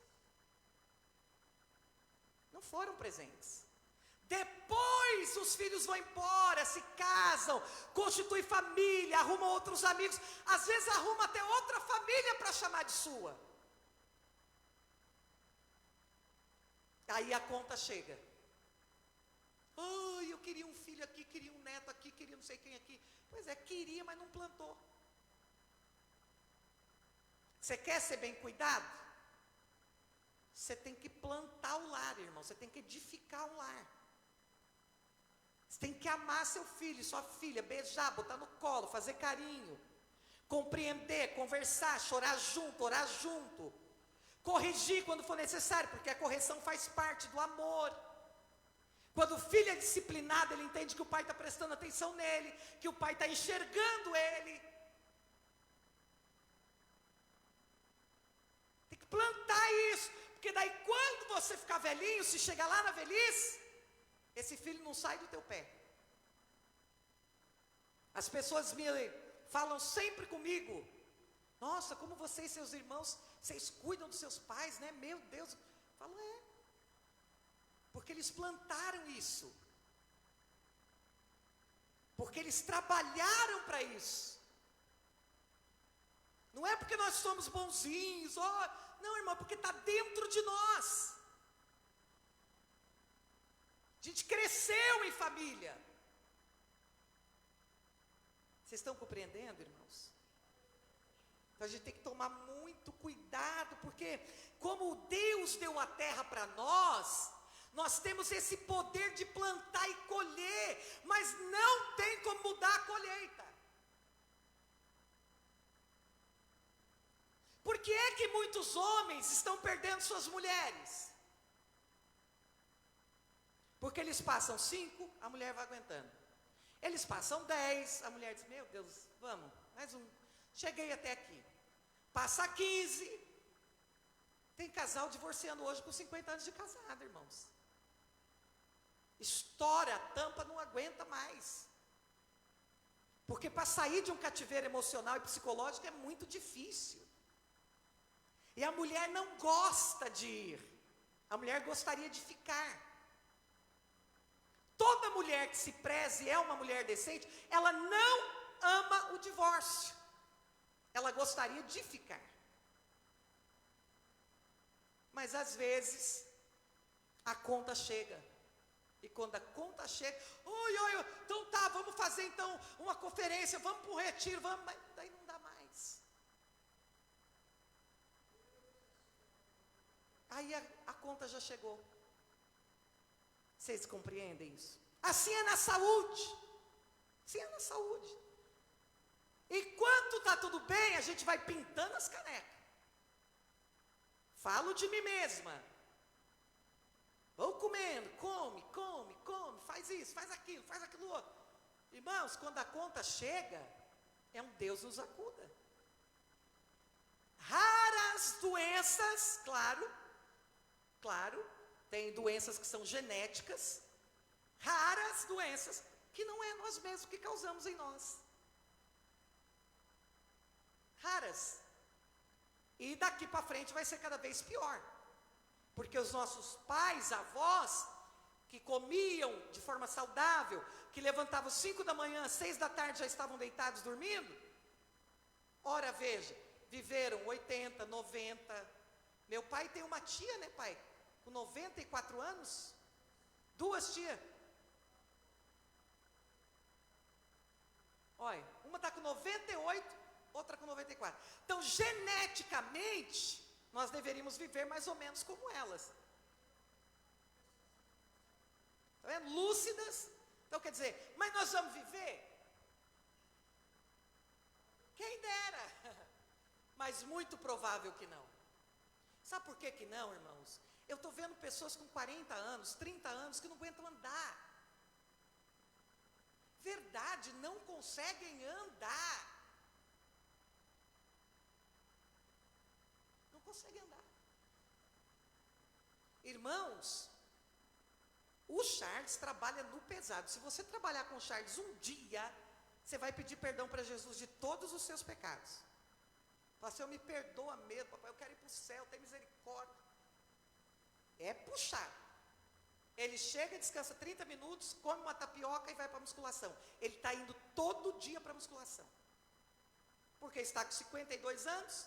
Depois os filhos vão embora, se casam, constituem família, arrumam outros amigos, às vezes arruma até outra família para chamar de sua. Aí a conta chega. Ai, eu queria um filho aqui, queria um neto aqui, queria não sei quem aqui. Pois é, queria, mas não plantou. Você quer ser bem cuidado? Você tem que plantar o lar, irmão. Você tem que edificar o lar. Você tem que amar seu filho, sua filha, beijar, botar no colo, fazer carinho, compreender, conversar, chorar junto, orar junto, corrigir quando for necessário, porque a correção faz parte do amor. Quando o filho é disciplinado, ele entende que o pai está prestando atenção nele, que o pai está enxergando ele. Tem que plantar isso, porque daí quando você ficar velhinho, se chegar lá na velhice, esse filho não sai do teu pé. As pessoas me falam sempre comigo: nossa, como você e seus irmãos, vocês cuidam dos seus pais, né? Meu Deus. Eu falo, porque eles plantaram isso. Porque eles trabalharam para isso. Não é porque nós somos bonzinhos, não, irmão, porque está dentro de nós. A gente cresceu em família. Vocês estão compreendendo, irmãos? Então a gente tem que tomar muito cuidado, porque como Deus deu a terra para nós, nós temos esse poder de plantar e colher, mas não tem como mudar a colheita. Por que é que muitos homens estão perdendo suas mulheres? Porque eles passam 5, a mulher vai aguentando. Eles passam 10, a mulher diz, meu Deus, vamos, mais um. Cheguei até aqui. Passa 15. Tem casal divorciando hoje com 50 anos de casado, irmãos. Estoura a tampa, não aguenta mais. Porque para sair de um cativeiro emocional e psicológico é muito difícil. E a mulher não gosta de ir. A mulher gostaria de ficar. Toda mulher que se preze é uma mulher decente, ela não ama o divórcio. Ela gostaria de ficar. Mas às vezes a conta chega. E quando a conta chega, então tá, vamos fazer então uma conferência, vamos para o retiro, vamos, mas daí não dá mais. Aí a conta já chegou. Vocês compreendem isso? Assim é na saúde. Assim é na saúde. Enquanto está tudo bem, a gente vai pintando as canecas. Falo de mim mesma. Vou comendo, come, faz isso, faz aquilo outro. Irmãos, quando a conta chega, é um Deus nos acuda. Raras doenças, claro, tem doenças que são genéticas, raras doenças que não é nós mesmos que causamos em nós. Raras. E daqui para frente vai ser cada vez pior. Porque os nossos pais, avós, que comiam de forma saudável, que levantavam 5 da manhã, 6 da tarde já estavam deitados dormindo. Ora, veja, viveram 80, 90. Meu pai tem uma tia, né, pai? Com 94 anos. 2 tias. Olha, uma está com 98, outra com 94. Então, geneticamente, nós deveríamos viver mais ou menos como elas. Tá vendo? Lúcidas. Então, quer dizer, mas nós vamos viver? Quem dera. Mas muito provável que não. Sabe por que não, irmãos? Eu estou vendo pessoas com 40 anos, 30 anos, que não aguentam andar. Verdade, não conseguem andar. Não conseguem andar. Irmãos, o Charles trabalha no pesado. Se você trabalhar com o Charles um dia, você vai pedir perdão para Jesus de todos os seus pecados. Fala, Senhor, me perdoa mesmo, papai, eu quero ir para o céu, tem misericórdia. É puxar. Ele chega, descansa 30 minutos, come uma tapioca e vai para a musculação. Ele está indo todo dia para a musculação. Porque está com 52 anos,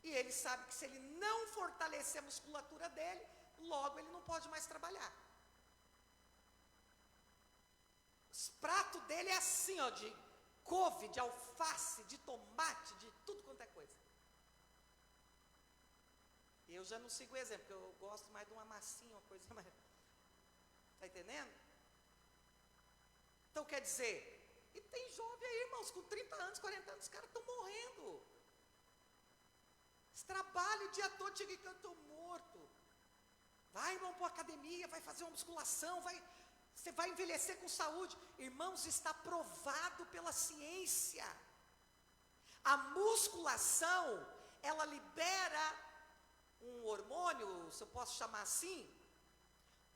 e ele sabe que se ele não fortalecer a musculatura dele, logo ele não pode mais trabalhar. pratos dele é assim, ó, de couve, de alface, de tomate, de tudo quanto é coisa. Eu já não sigo o exemplo, porque eu gosto mais de uma massinha, uma coisa mais. Está entendendo? Então quer dizer, e tem jovem aí, irmãos, com 30 anos, 40 anos, os caras estão morrendo. Eles trabalham o dia todo, chega e cantam morto. Vai, irmão, para a academia, vai fazer uma musculação, você vai envelhecer com saúde. Irmãos, está provado pela ciência. A musculação, ela libera um hormônio, se eu posso chamar assim.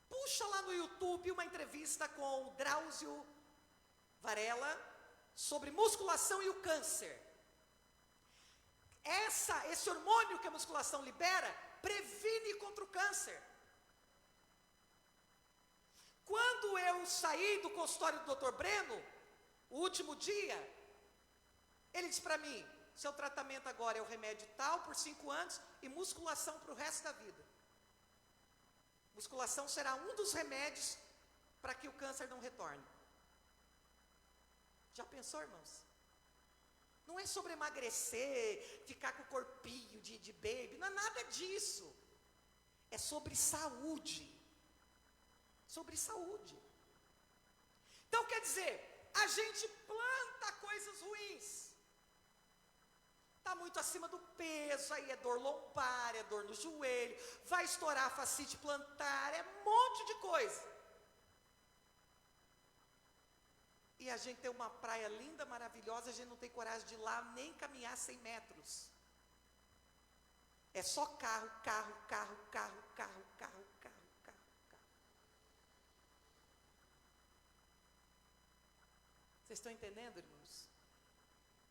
Puxa lá no YouTube uma entrevista com o Drauzio Varela sobre musculação e o câncer. Esse hormônio que a musculação libera previne contra o câncer. Quando eu saí do consultório do Dr. Breno, o último dia, ele disse para mim: seu tratamento agora é o remédio tal por 5 anos e musculação para o resto da vida. Musculação será um dos remédios para que o câncer não retorne. Já pensou, irmãos? Não é sobre emagrecer, ficar com o corpinho de baby, não é nada disso. É sobre saúde. Sobre saúde. Então quer dizer, a gente planta coisas ruins. Está muito acima do peso, aí é dor lombar, é dor no joelho, vai estourar a fascite plantar, é um monte de coisa. E a gente tem uma praia linda, maravilhosa, a gente não tem coragem de ir lá nem caminhar 100 metros. É só carro, carro, carro, carro, carro, carro, carro, carro, carro. Vocês estão entendendo, irmãos?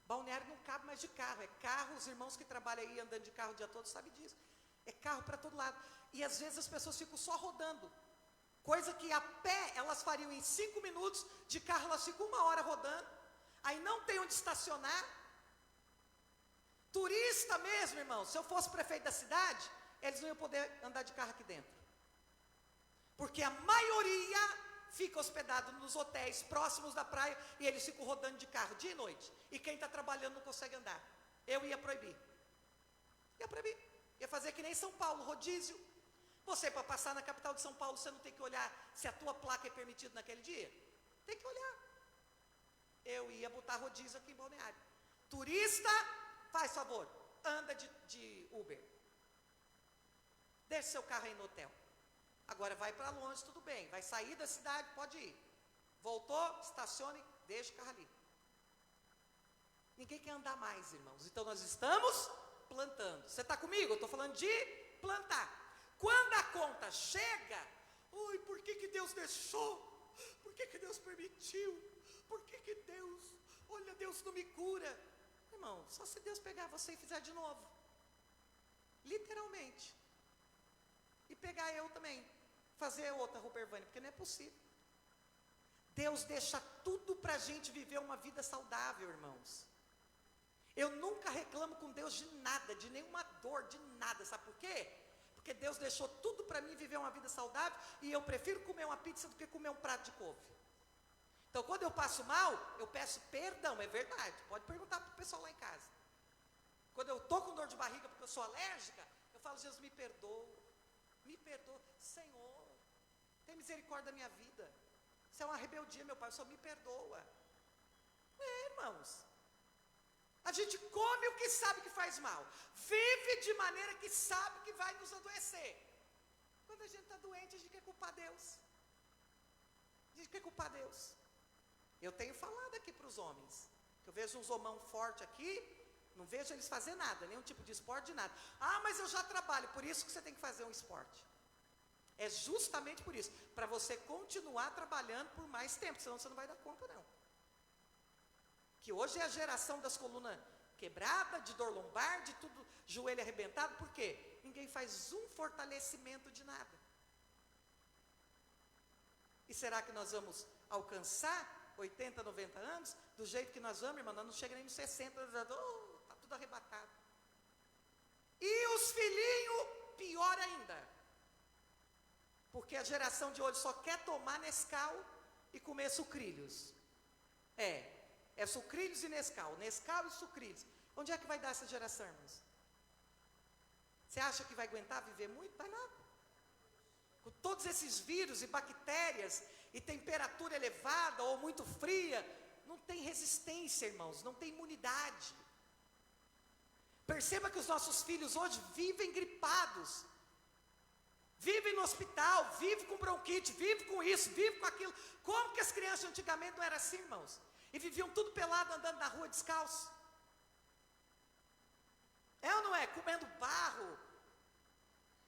Balneário não cabe mais de carro, é carro, os irmãos que trabalham aí andando de carro o dia todo sabem disso. É carro para todo lado. E às vezes as pessoas ficam só rodando. Coisa que a pé elas fariam em 5 minutos, de carro elas ficam 1 hora rodando. Aí não tem onde estacionar. Turista mesmo, irmão, se eu fosse prefeito da cidade, eles não iam poder andar de carro aqui dentro. Porque a maioria fica hospedado nos hotéis próximos da praia e eles ficam rodando de carro dia e noite. E quem está trabalhando não consegue andar. Eu ia proibir. Ia proibir. Ia fazer que nem São Paulo, rodízio. Você, para passar na capital de São Paulo, você não tem que olhar se a tua placa é permitida naquele dia? Tem que olhar. Eu ia botar rodízio aqui em Balneário. Turista, faz favor, anda de Uber. Deixa seu carro aí no hotel. Agora vai para longe, tudo bem. Vai sair da cidade, pode ir. Voltou, estacione, deixa o carro ali. Ninguém quer andar mais, irmãos. Então nós estamos plantando. Você está comigo? Eu estou falando de plantar. Quando a conta chega, oi, por que Deus deixou? Por que Deus permitiu? Por que Deus, olha, Deus não me cura? Irmão, só se Deus pegar você e fizer de novo. Literalmente. E pegar eu também. Fazer outra Rupervânia, porque não é possível. Deus deixa tudo para a gente viver uma vida saudável, irmãos. Eu nunca reclamo com Deus de nada, de nenhuma dor, de nada. Sabe por quê? Porque Deus deixou tudo para mim viver uma vida saudável e eu prefiro comer uma pizza do que comer um prato de couve. Então, quando eu passo mal, eu peço perdão, é verdade. Pode perguntar para o pessoal lá em casa. Quando eu estou com dor de barriga porque eu sou alérgica, eu falo: Jesus, me perdoa, Senhor, tem misericórdia da minha vida. Isso é uma rebeldia, meu Pai, o Senhor me perdoa. Irmãos, a gente come o que sabe que faz mal, vive de maneira que sabe que vai nos adoecer. Quando a gente está doente, a gente quer culpar Deus. A gente quer culpar Deus. Eu tenho falado aqui para os homens, que eu vejo uns homão forte aqui, não vejo eles fazer nada, nenhum tipo de esporte, de nada. Ah, mas eu já trabalho, por isso que você tem que fazer um esporte. É justamente por isso, para você continuar trabalhando por mais tempo, senão você não vai dar conta não. Que hoje é a geração das colunas quebradas, de dor lombar, de tudo, joelho arrebentado, por quê? Ninguém faz um fortalecimento de nada. E será que nós vamos alcançar 80, 90 anos, do jeito que nós vamos, irmão? Nós não chegamos nem nos 60, está tudo arrebatado. E os filhinhos, pior ainda. Porque a geração de hoje só quer tomar Nescau e comer sucrilhos. É sucrilhos e Nescau e sucrilhos. Onde é que vai dar essa geração, irmãos? Você acha que vai aguentar viver muito? Vai nada. Com todos esses vírus e bactérias, e temperatura elevada ou muito fria, não tem resistência, irmãos, não tem imunidade. Perceba que os nossos filhos hoje vivem gripados, vivem no hospital, vivem com bronquite, vivem com isso, vivem com aquilo. Como que as crianças antigamente não eram assim, irmãos? E viviam tudo pelado, andando na rua descalço. É ou não é? Comendo barro.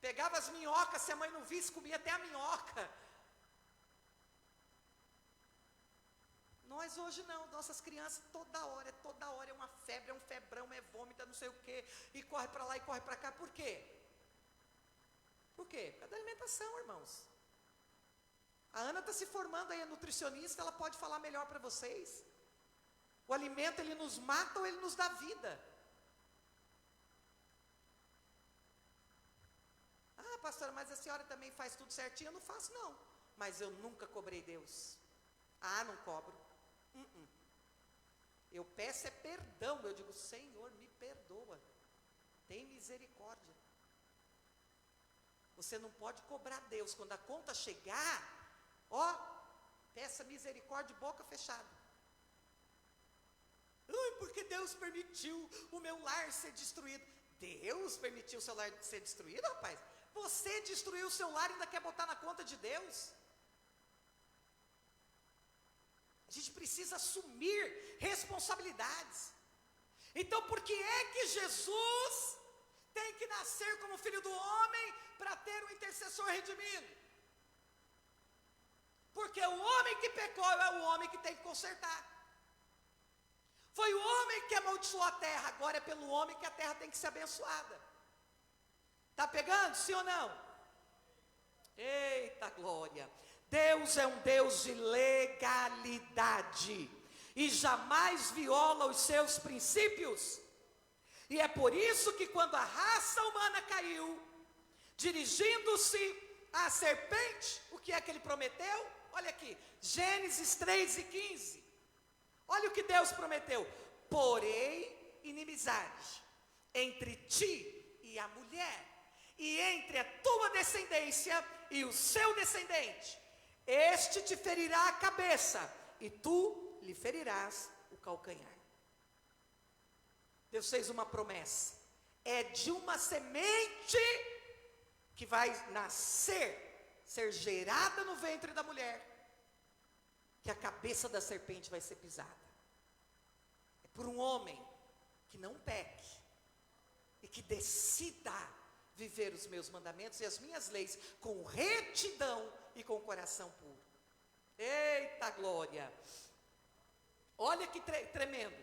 Pegava as minhocas, se a mãe não visse, comia até a minhoca. Nós hoje não, nossas crianças toda hora é uma febre, é um febrão, é vômito, é não sei o quê, e corre para lá e corre para cá. Por quê? Por quê? Por causa da alimentação, irmãos. A Ana está se formando aí, é nutricionista, ela pode falar melhor para vocês. O alimento, ele nos mata ou ele nos dá vida? Ah, pastora, mas a senhora também faz tudo certinho? Eu não faço não, mas eu nunca cobrei Deus. Ah, não cobro. Eu peço é perdão, eu digo, Senhor, me perdoa, tem misericórdia. Você não pode cobrar Deus, quando a conta chegar, peça misericórdia de boca fechada. Porque Deus permitiu o meu lar ser destruído. Deus permitiu o seu lar ser destruído, rapaz? Você destruiu o seu lar e ainda quer botar na conta de Deus? A gente precisa assumir responsabilidades. Então, por que é que Jesus tem que nascer como filho do homem para ter um intercessor redimido? Porque o homem que pecou é o homem que tem que consertar. Foi o homem que amaldiçoou a terra, agora é pelo homem que a terra tem que ser abençoada. Está pegando, sim ou não? Eita glória! Deus é um Deus de legalidade e jamais viola os seus princípios. E é por isso que quando a raça humana caiu, dirigindo-se à serpente, o que é que ele prometeu? Olha aqui, Gênesis 3:15. Olha o que Deus prometeu: porém inimizade entre ti e a mulher, e entre a tua descendência e o seu descendente. Este te ferirá a cabeça, e tu lhe ferirás o calcanhar. Deus fez uma promessa. É de uma semente que vai nascer, ser gerada no ventre da mulher, que a cabeça da serpente vai ser pisada. É por um homem que não peque e que decida viver os meus mandamentos e as minhas leis com retidão e com o coração puro. Eita glória! Olha que tremendo.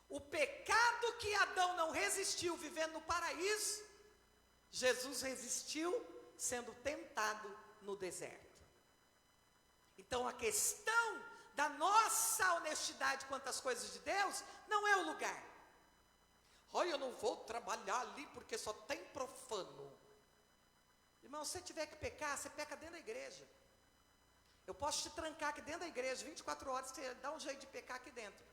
O pecado que Adão não resistiu vivendo no paraíso, Jesus resistiu sendo tentado no deserto. Então a questão da nossa honestidade quanto às coisas de Deus não é o lugar. Olha, eu não vou trabalhar ali porque só tem profano. Irmão, se você tiver que pecar, você peca dentro da igreja. Eu posso te trancar aqui dentro da igreja 24 horas, você dá um jeito de pecar aqui dentro.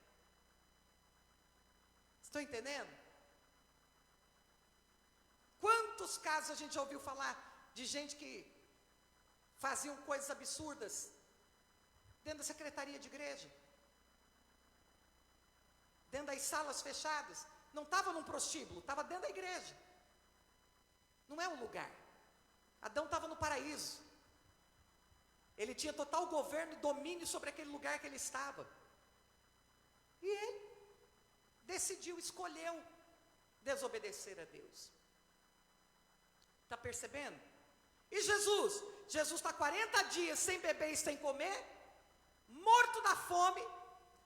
Estão entendendo? Quantos casos a gente já ouviu falar de gente que faziam coisas absurdas dentro da secretaria de igreja, dentro das salas fechadas? Não estava num prostíbulo, estava dentro da igreja. Não é um lugar. Adão estava no paraíso. Ele tinha total governo e domínio sobre aquele lugar que ele estava. E ele decidiu, escolheu desobedecer a Deus. Está percebendo? E Jesus? Jesus está 40 dias sem beber e sem comer, morto da fome,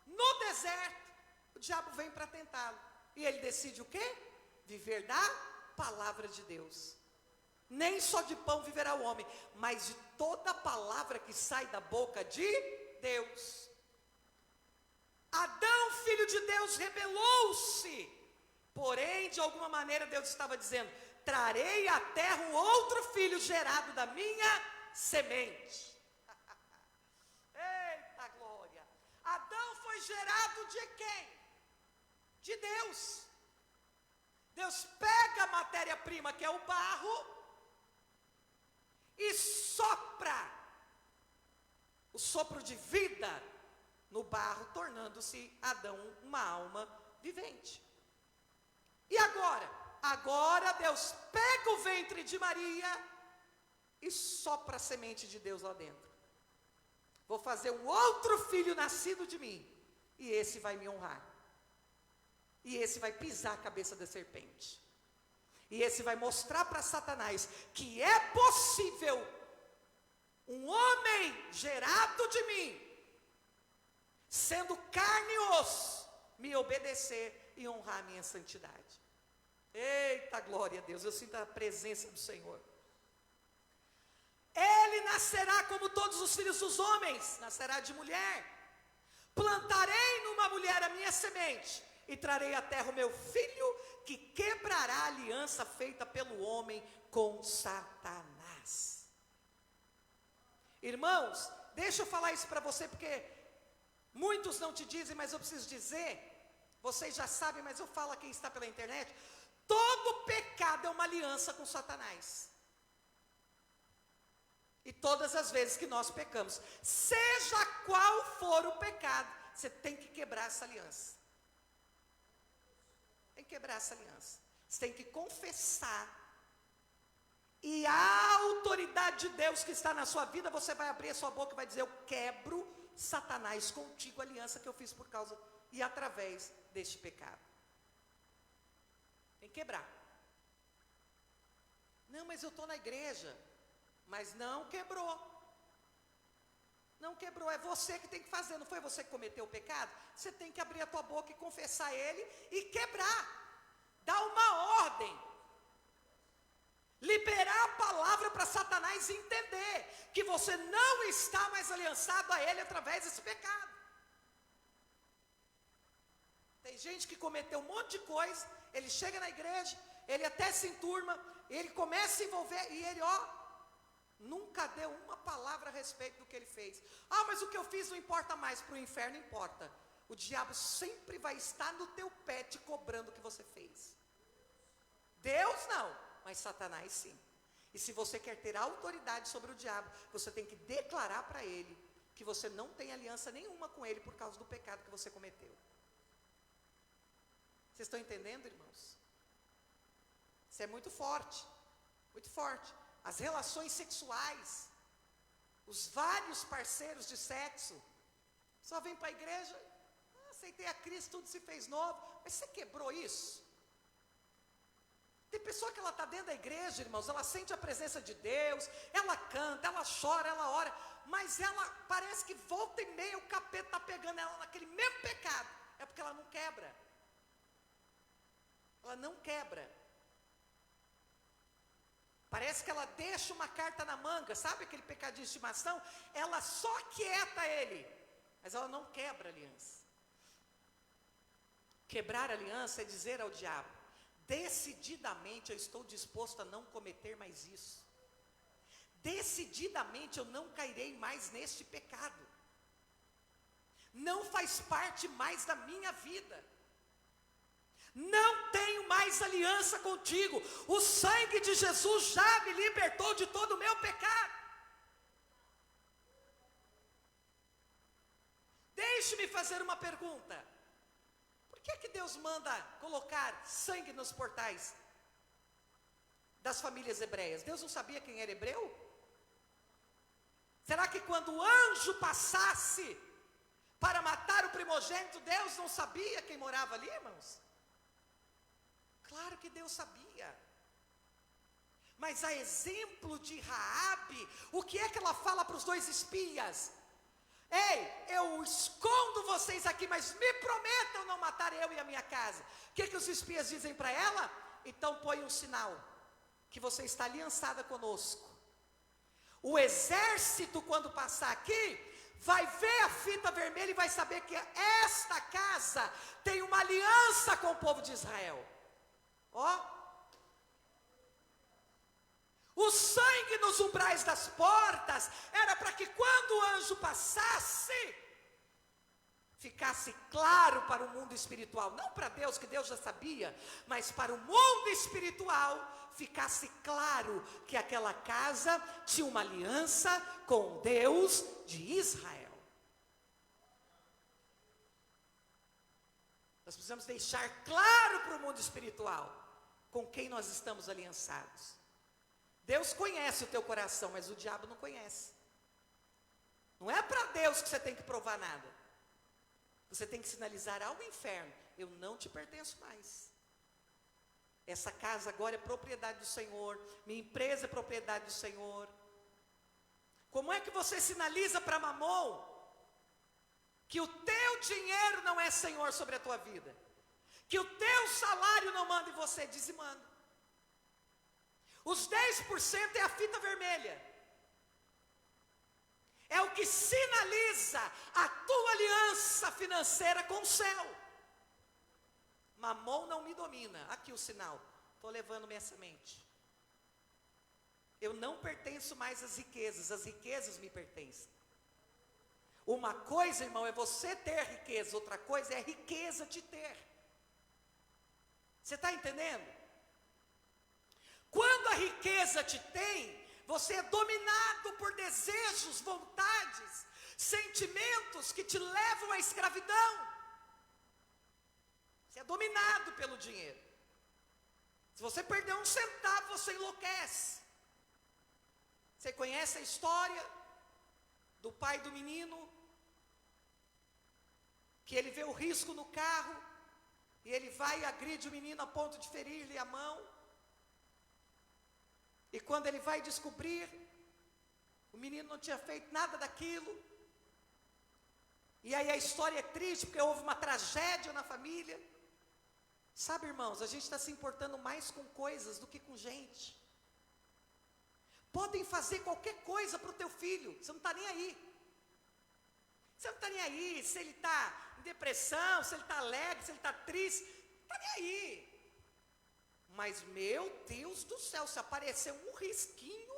no deserto. O diabo vem para tentá-lo. E ele decide o quê? Viver da palavra de Deus. Nem só de pão viverá o homem, mas de toda palavra que sai da boca de Deus. Adão, filho de Deus, rebelou-se. Porém, de alguma maneira, Deus estava dizendo: trarei à terra um outro filho gerado da minha semente. Eita foi gerado de quem? De Deus. Deus pega a matéria-prima, que é o barro, e sopra o sopro de vida no barro, tornando-se Adão uma alma vivente. E agora? Agora Deus pega o ventre de Maria e sopra a semente de Deus lá dentro. Vou fazer um outro filho nascido de mim, e esse vai me honrar. E esse vai pisar a cabeça da serpente. E esse vai mostrar para Satanás que é possível um homem gerado de mim, sendo carne e osso, me obedecer e honrar a minha santidade. Eita glória a Deus, eu sinto a presença do Senhor. Ele nascerá como todos os filhos dos homens, nascerá de mulher. Plantarei numa mulher a minha semente, e trarei à terra o meu filho, que quebrará a aliança feita pelo homem com Satanás. Irmãos, deixa eu falar isso para você, porque muitos não te dizem, mas eu preciso dizer. Vocês já sabem, mas eu falo a quem está pela internet. Todo pecado é uma aliança com Satanás. E todas as vezes que nós pecamos, seja qual for o pecado, você tem que quebrar essa aliança. Tem que quebrar essa aliança. Você tem que confessar. E a autoridade de Deus que está na sua vida, você vai abrir a sua boca e vai dizer: eu quebro, Satanás, contigo a aliança que eu fiz por causa e através deste pecado. Tem que quebrar. Não, mas eu estou na igreja. Mas não quebrou. Não quebrou, é você que tem que fazer. Não foi você que cometeu o pecado? Você tem que abrir a tua boca e confessar ele e quebrar. Dar uma ordem. Liberar a palavra para Satanás entender que você não está mais aliançado a ele através desse pecado. Tem gente que cometeu um monte de coisa, ele chega na igreja, ele até se enturma, ele começa a se envolver e ele, nunca deu uma palavra a respeito do que ele fez. Ah, mas o que eu fiz não importa mais, para o inferno importa. O diabo sempre vai estar no teu pé te cobrando o que você fez. Deus não, mas Satanás sim. E se você quer ter autoridade sobre o diabo, você tem que declarar para ele que você não tem aliança nenhuma com ele por causa do pecado que você cometeu. Vocês estão entendendo, irmãos? Isso é muito forte, muito forte. As relações sexuais, os vários parceiros de sexo, só vem para a igreja, aceitei a Cristo, tudo se fez novo, mas você quebrou isso? Tem pessoa que ela está dentro da igreja, irmãos, ela sente a presença de Deus, ela canta, ela chora, ela ora, mas ela parece que volta e meia o capeta está pegando ela naquele mesmo pecado, é porque ela não quebra. Ela não quebra. Parece que ela deixa uma carta na manga, sabe aquele pecadinho de estimação? Ela só aquieta ele, mas ela não quebra a aliança. Quebrar a aliança é dizer ao diabo: decididamente eu estou disposto a não cometer mais isso. Decididamente eu não cairei mais neste pecado. Não faz parte mais da minha vida. Não tenho mais aliança contigo. O sangue de Jesus já me libertou de todo o meu pecado. Deixe-me fazer uma pergunta. Por que é que Deus manda colocar sangue nos portais das famílias hebreias? Deus não sabia quem era hebreu? Será que quando o anjo passasse para matar o primogênito, Deus não sabia quem morava ali, irmãos? Claro que Deus sabia. Mas a exemplo de Raabe, o que é que ela fala para os dois espias? Ei, eu escondo vocês aqui, mas me prometam não matar eu e a minha casa. O que é que os espias dizem para ela? Então põe um sinal, que você está aliançada conosco. O exército, quando passar aqui, vai ver a fita vermelha e vai saber que esta casa tem uma aliança com o povo de Israel. O sangue nos umbrais das portas era para que quando o anjo passasse, ficasse claro para o mundo espiritual, não para Deus, que Deus já sabia, mas para o mundo espiritual, ficasse claro que aquela casa tinha uma aliança com Deus de Israel. Nós precisamos deixar claro para o mundo espiritual com quem nós estamos aliançados. Deus conhece o teu coração, mas o diabo não conhece. Não é para Deus que você tem que provar nada. Você tem que sinalizar ao inferno: eu não te pertenço mais. Essa casa agora é propriedade do Senhor, minha empresa é propriedade do Senhor. Como é que você sinaliza para Mamon que o teu dinheiro não é Senhor sobre a tua vida? Que o teu salário não manda em você, dizimando. Os 10% é a fita vermelha. É o que sinaliza a tua aliança financeira com o céu. Mamon não me domina. Aqui o sinal. Estou levando minha semente. Eu não pertenço mais às riquezas. As riquezas me pertencem. Uma coisa, irmão, é você ter riqueza. Outra coisa é a riqueza de ter. Você está entendendo? Quando a riqueza te tem, você é dominado por desejos, vontades, sentimentos que te levam à escravidão. Você é dominado pelo dinheiro. Se você perder um centavo, você enlouquece. Você conhece a história do pai do menino, que ele vê o risco no carro, e ele vai e agride o menino a ponto de ferir-lhe a mão. E quando ele vai descobrir, o menino não tinha feito nada daquilo. E aí a história é triste, porque houve uma tragédia na família. Sabe, irmãos, a gente está se importando mais com coisas do que com gente. Podem fazer qualquer coisa para o teu filho, você não está nem aí. Você não está nem aí, se ele está em depressão, se ele está alegre, se ele está triste, não está nem aí. Mas, meu Deus do céu, se aparecer um risquinho,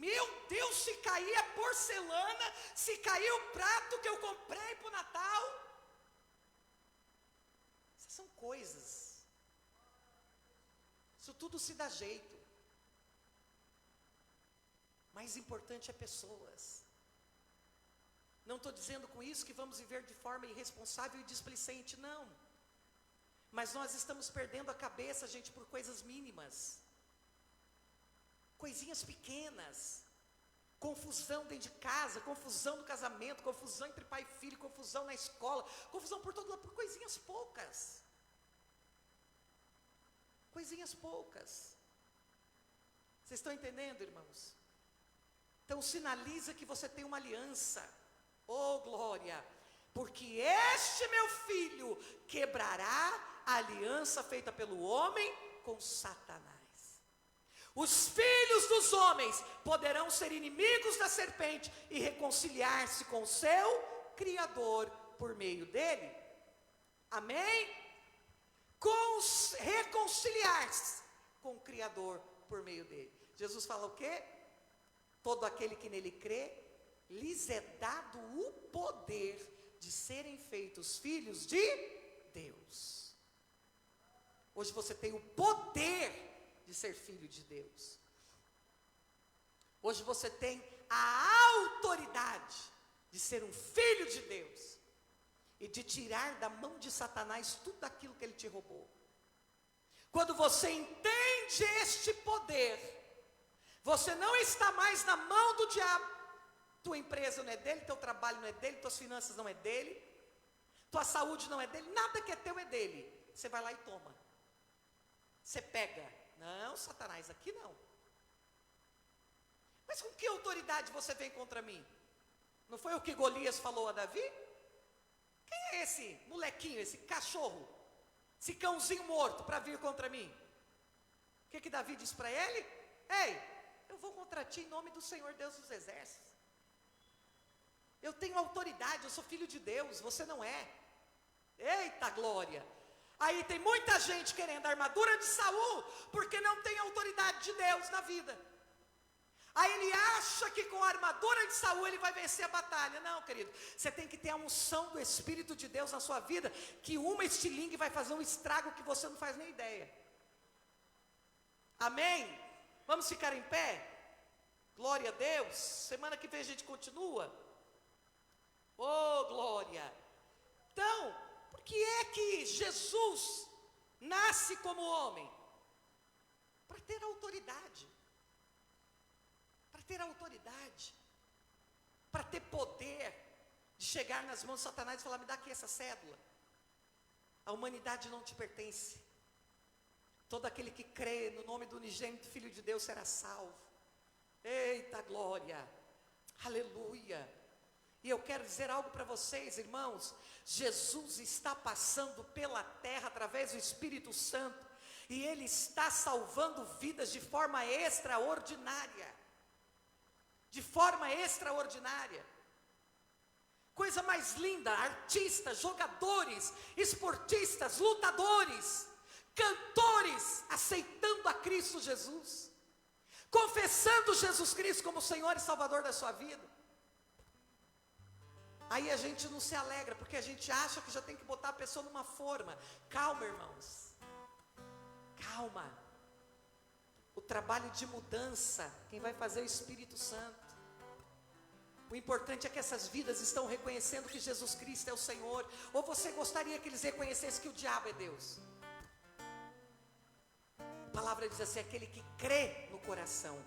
meu Deus, se cair a porcelana, se cair o prato que eu comprei para o Natal. Essas são coisas. Isso tudo se dá jeito. Mais importante é pessoas. Não estou dizendo com isso que vamos viver de forma irresponsável e displicente, não. Mas nós estamos perdendo a cabeça, gente, por coisas mínimas. Coisinhas pequenas. Confusão dentro de casa, confusão no casamento, confusão entre pai e filho, confusão na escola, confusão por todo lado, por coisinhas poucas. Coisinhas poucas. Vocês estão entendendo, irmãos? Então sinaliza que você tem uma aliança. Oh, glória! Porque este meu filho quebrará a aliança feita pelo homem com Satanás. Os filhos dos homens poderão ser inimigos da serpente e reconciliar-se com o seu Criador por meio dele. Amém? Reconciliar-se com o Criador por meio dele. Jesus fala o quê? Todo aquele que nele crê, lhes é dado o poder de serem feitos filhos de Deus. Hoje você tem o poder de ser filho de Deus. Hoje você tem a autoridade de ser um filho de Deus e de tirar da mão de Satanás tudo aquilo que ele te roubou. Quando você entende este poder, você não está mais na mão do diabo. Tua empresa não é dele, teu trabalho não é dele, tuas finanças não é dele, tua saúde não é dele, nada que é teu é dele. Você vai lá e toma. Você pega. Não, Satanás, aqui não. Mas com que autoridade você vem contra mim? Não foi o que Golias falou a Davi? Quem é esse molequinho, esse cachorro, esse cãozinho morto para vir contra mim? O que Davi diz para ele? Ei, eu vou contra ti em nome do Senhor Deus dos Exércitos. Eu tenho autoridade, eu sou filho de Deus, você não é. Eita glória! Aí tem muita gente querendo a armadura de Saul, porque não tem autoridade de Deus na vida. Aí ele acha que com a armadura de Saul ele vai vencer a batalha. Não, querido, você tem que ter a unção do Espírito de Deus na sua vida, que uma estilingue vai fazer um estrago que você não faz nem ideia. Amém? Vamos ficar em pé? Glória a Deus. Semana que vem a gente continua. Oh, glória. Então, por que é que Jesus nasce como homem? Para ter autoridade. Para ter autoridade. Para ter poder de chegar nas mãos de Satanás e falar: me dá aqui essa cédula. A humanidade não te pertence. Todo aquele que crê no nome do unigênito Filho de Deus será salvo. Eita glória, aleluia. E eu quero dizer algo para vocês, irmãos. Jesus está passando pela terra através do Espírito Santo, e Ele está salvando vidas de forma extraordinária. De forma extraordinária. Coisa mais linda, artistas, jogadores, esportistas, lutadores, cantores, aceitando a Cristo Jesus, confessando Jesus Cristo como Senhor e Salvador da sua vida. Aí a gente não se alegra, porque a gente acha que já tem que botar a pessoa numa forma. Calma, irmãos, calma. O trabalho de mudança, quem vai fazer é o Espírito Santo. O importante é que essas vidas estão reconhecendo que Jesus Cristo é o Senhor. Ou você gostaria que eles reconhecessem que o diabo é Deus? A palavra diz assim: aquele que crê no coração,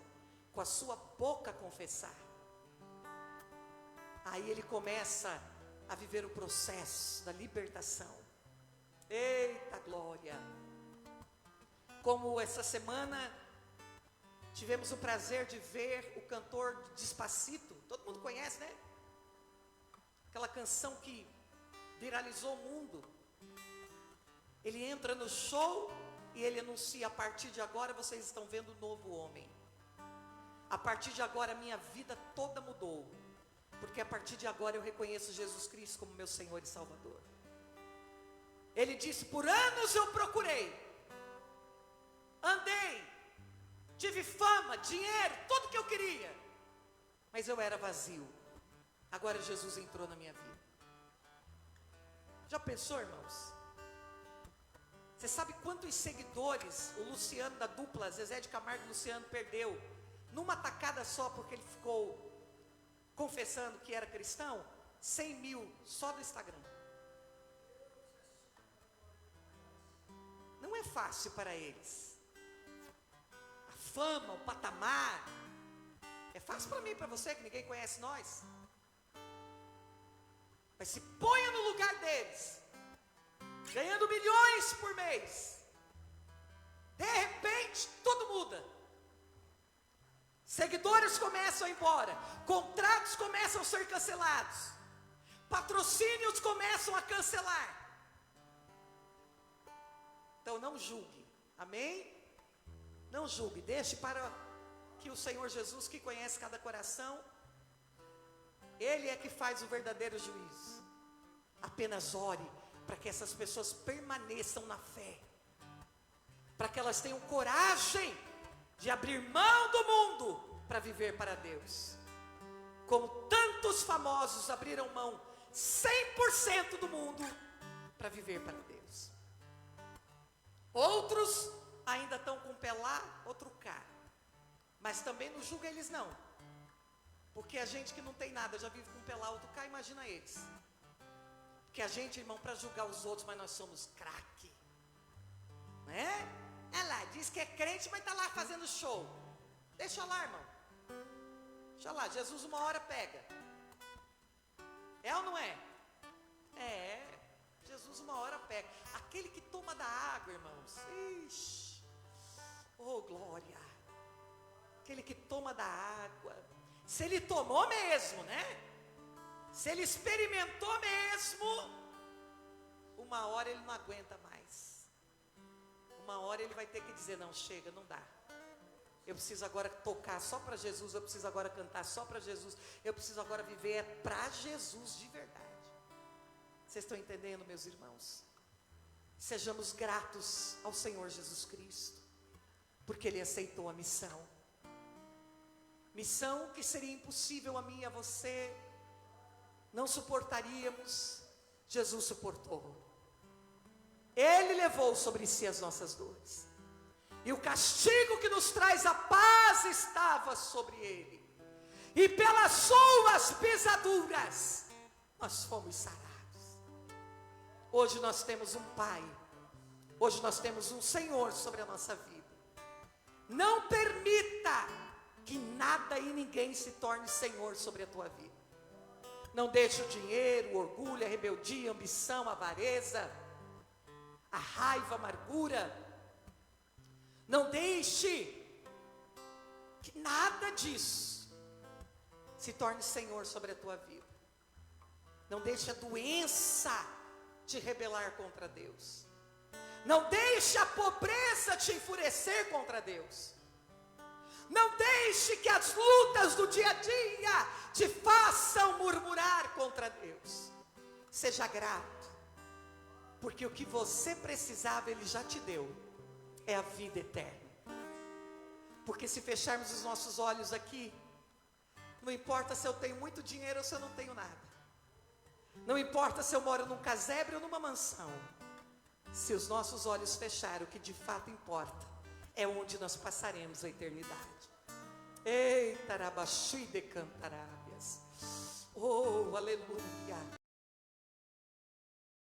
com a sua boca confessar, aí ele começa a viver o processo da libertação. Eita glória. Como essa semana tivemos o prazer de ver o cantor Despacito, todo mundo conhece, né? Aquela canção que viralizou o mundo. Ele entra no show e ele anuncia: a partir de agora vocês estão vendo um novo homem. A partir de agora minha vida toda mudou, porque a partir de agora eu reconheço Jesus Cristo como meu Senhor e Salvador. Ele disse: por anos eu procurei, andei, tive fama, dinheiro, tudo que eu queria, mas eu era vazio. Agora Jesus entrou na minha vida. Já pensou, irmãos? Você sabe quantos seguidores o Luciano da dupla Zezé de Camargo e Luciano perdeu numa tacada só, porque ele ficou confessando que era cristão? 100 mil só do Instagram. Não é fácil para eles. A fama, o patamar. É fácil para mim e para você, que ninguém conhece nós. Mas se ponha no lugar deles, ganhando milhões por mês. De repente, tudo muda. Seguidores começam a ir embora. Contratos começam a ser cancelados. Patrocínios começam a cancelar. Então não julgue. Amém? Não julgue. Deixe para que o Senhor Jesus, que conhece cada coração, Ele é que faz o verdadeiro juízo. Apenas ore para que essas pessoas permaneçam na fé, para que elas tenham coragem de abrir mão do mundo para viver para Deus, como tantos famosos abriram mão 100% do mundo para viver para Deus. Outros ainda estão com um pé lá, outro cá, mas também não julga eles não, porque a gente que não tem nada já vive com um pé lá, outro cá, imagina eles. Porque a gente, irmão, para julgar os outros, mas nós somos craque, não é? É lá, diz que é crente, mas está lá fazendo show. Deixa lá, irmão. Deixa lá, Jesus uma hora pega. É ou não é? É, Jesus uma hora pega. Aquele que toma da água, irmãos. Ixi, oh glória. Aquele que toma da água. Se ele tomou mesmo, né? Se ele experimentou mesmo, uma hora ele não aguenta mais. Uma hora ele vai ter que dizer: não, chega, não dá. Eu preciso agora tocar só para Jesus, eu preciso agora cantar só para Jesus, eu preciso agora viver para Jesus de verdade. Vocês estão entendendo, meus irmãos? Sejamos gratos ao Senhor Jesus Cristo, porque Ele aceitou a missão. Missão que seria impossível a mim e a você, não suportaríamos, Jesus suportou. Ele levou sobre si as nossas dores. E o castigo que nos traz a paz estava sobre ele. E pelas suas pisaduras, nós fomos sarados. Hoje nós temos um Pai. Hoje nós temos um Senhor sobre a nossa vida. Não permita que nada e ninguém se torne Senhor sobre a tua vida. Não deixe o dinheiro, o orgulho, a rebeldia, a ambição, a avareza, a raiva, a amargura. Não deixe que nada disso se torne Senhor sobre a tua vida. Não deixe a doença te rebelar contra Deus. Não deixe a pobreza te enfurecer contra Deus. Não deixe que as lutas do dia a dia te façam murmurar contra Deus. Seja grato, porque o que você precisava Ele já te deu, é a vida eterna. Porque se fecharmos os nossos olhos aqui, não importa se eu tenho muito dinheiro ou se eu não tenho nada, não importa se eu moro num casebre ou numa mansão, se os nossos olhos fecharem, o que de fato importa é onde nós passaremos a eternidade. Eita, rabaxi de cantarábias. Oh, aleluia.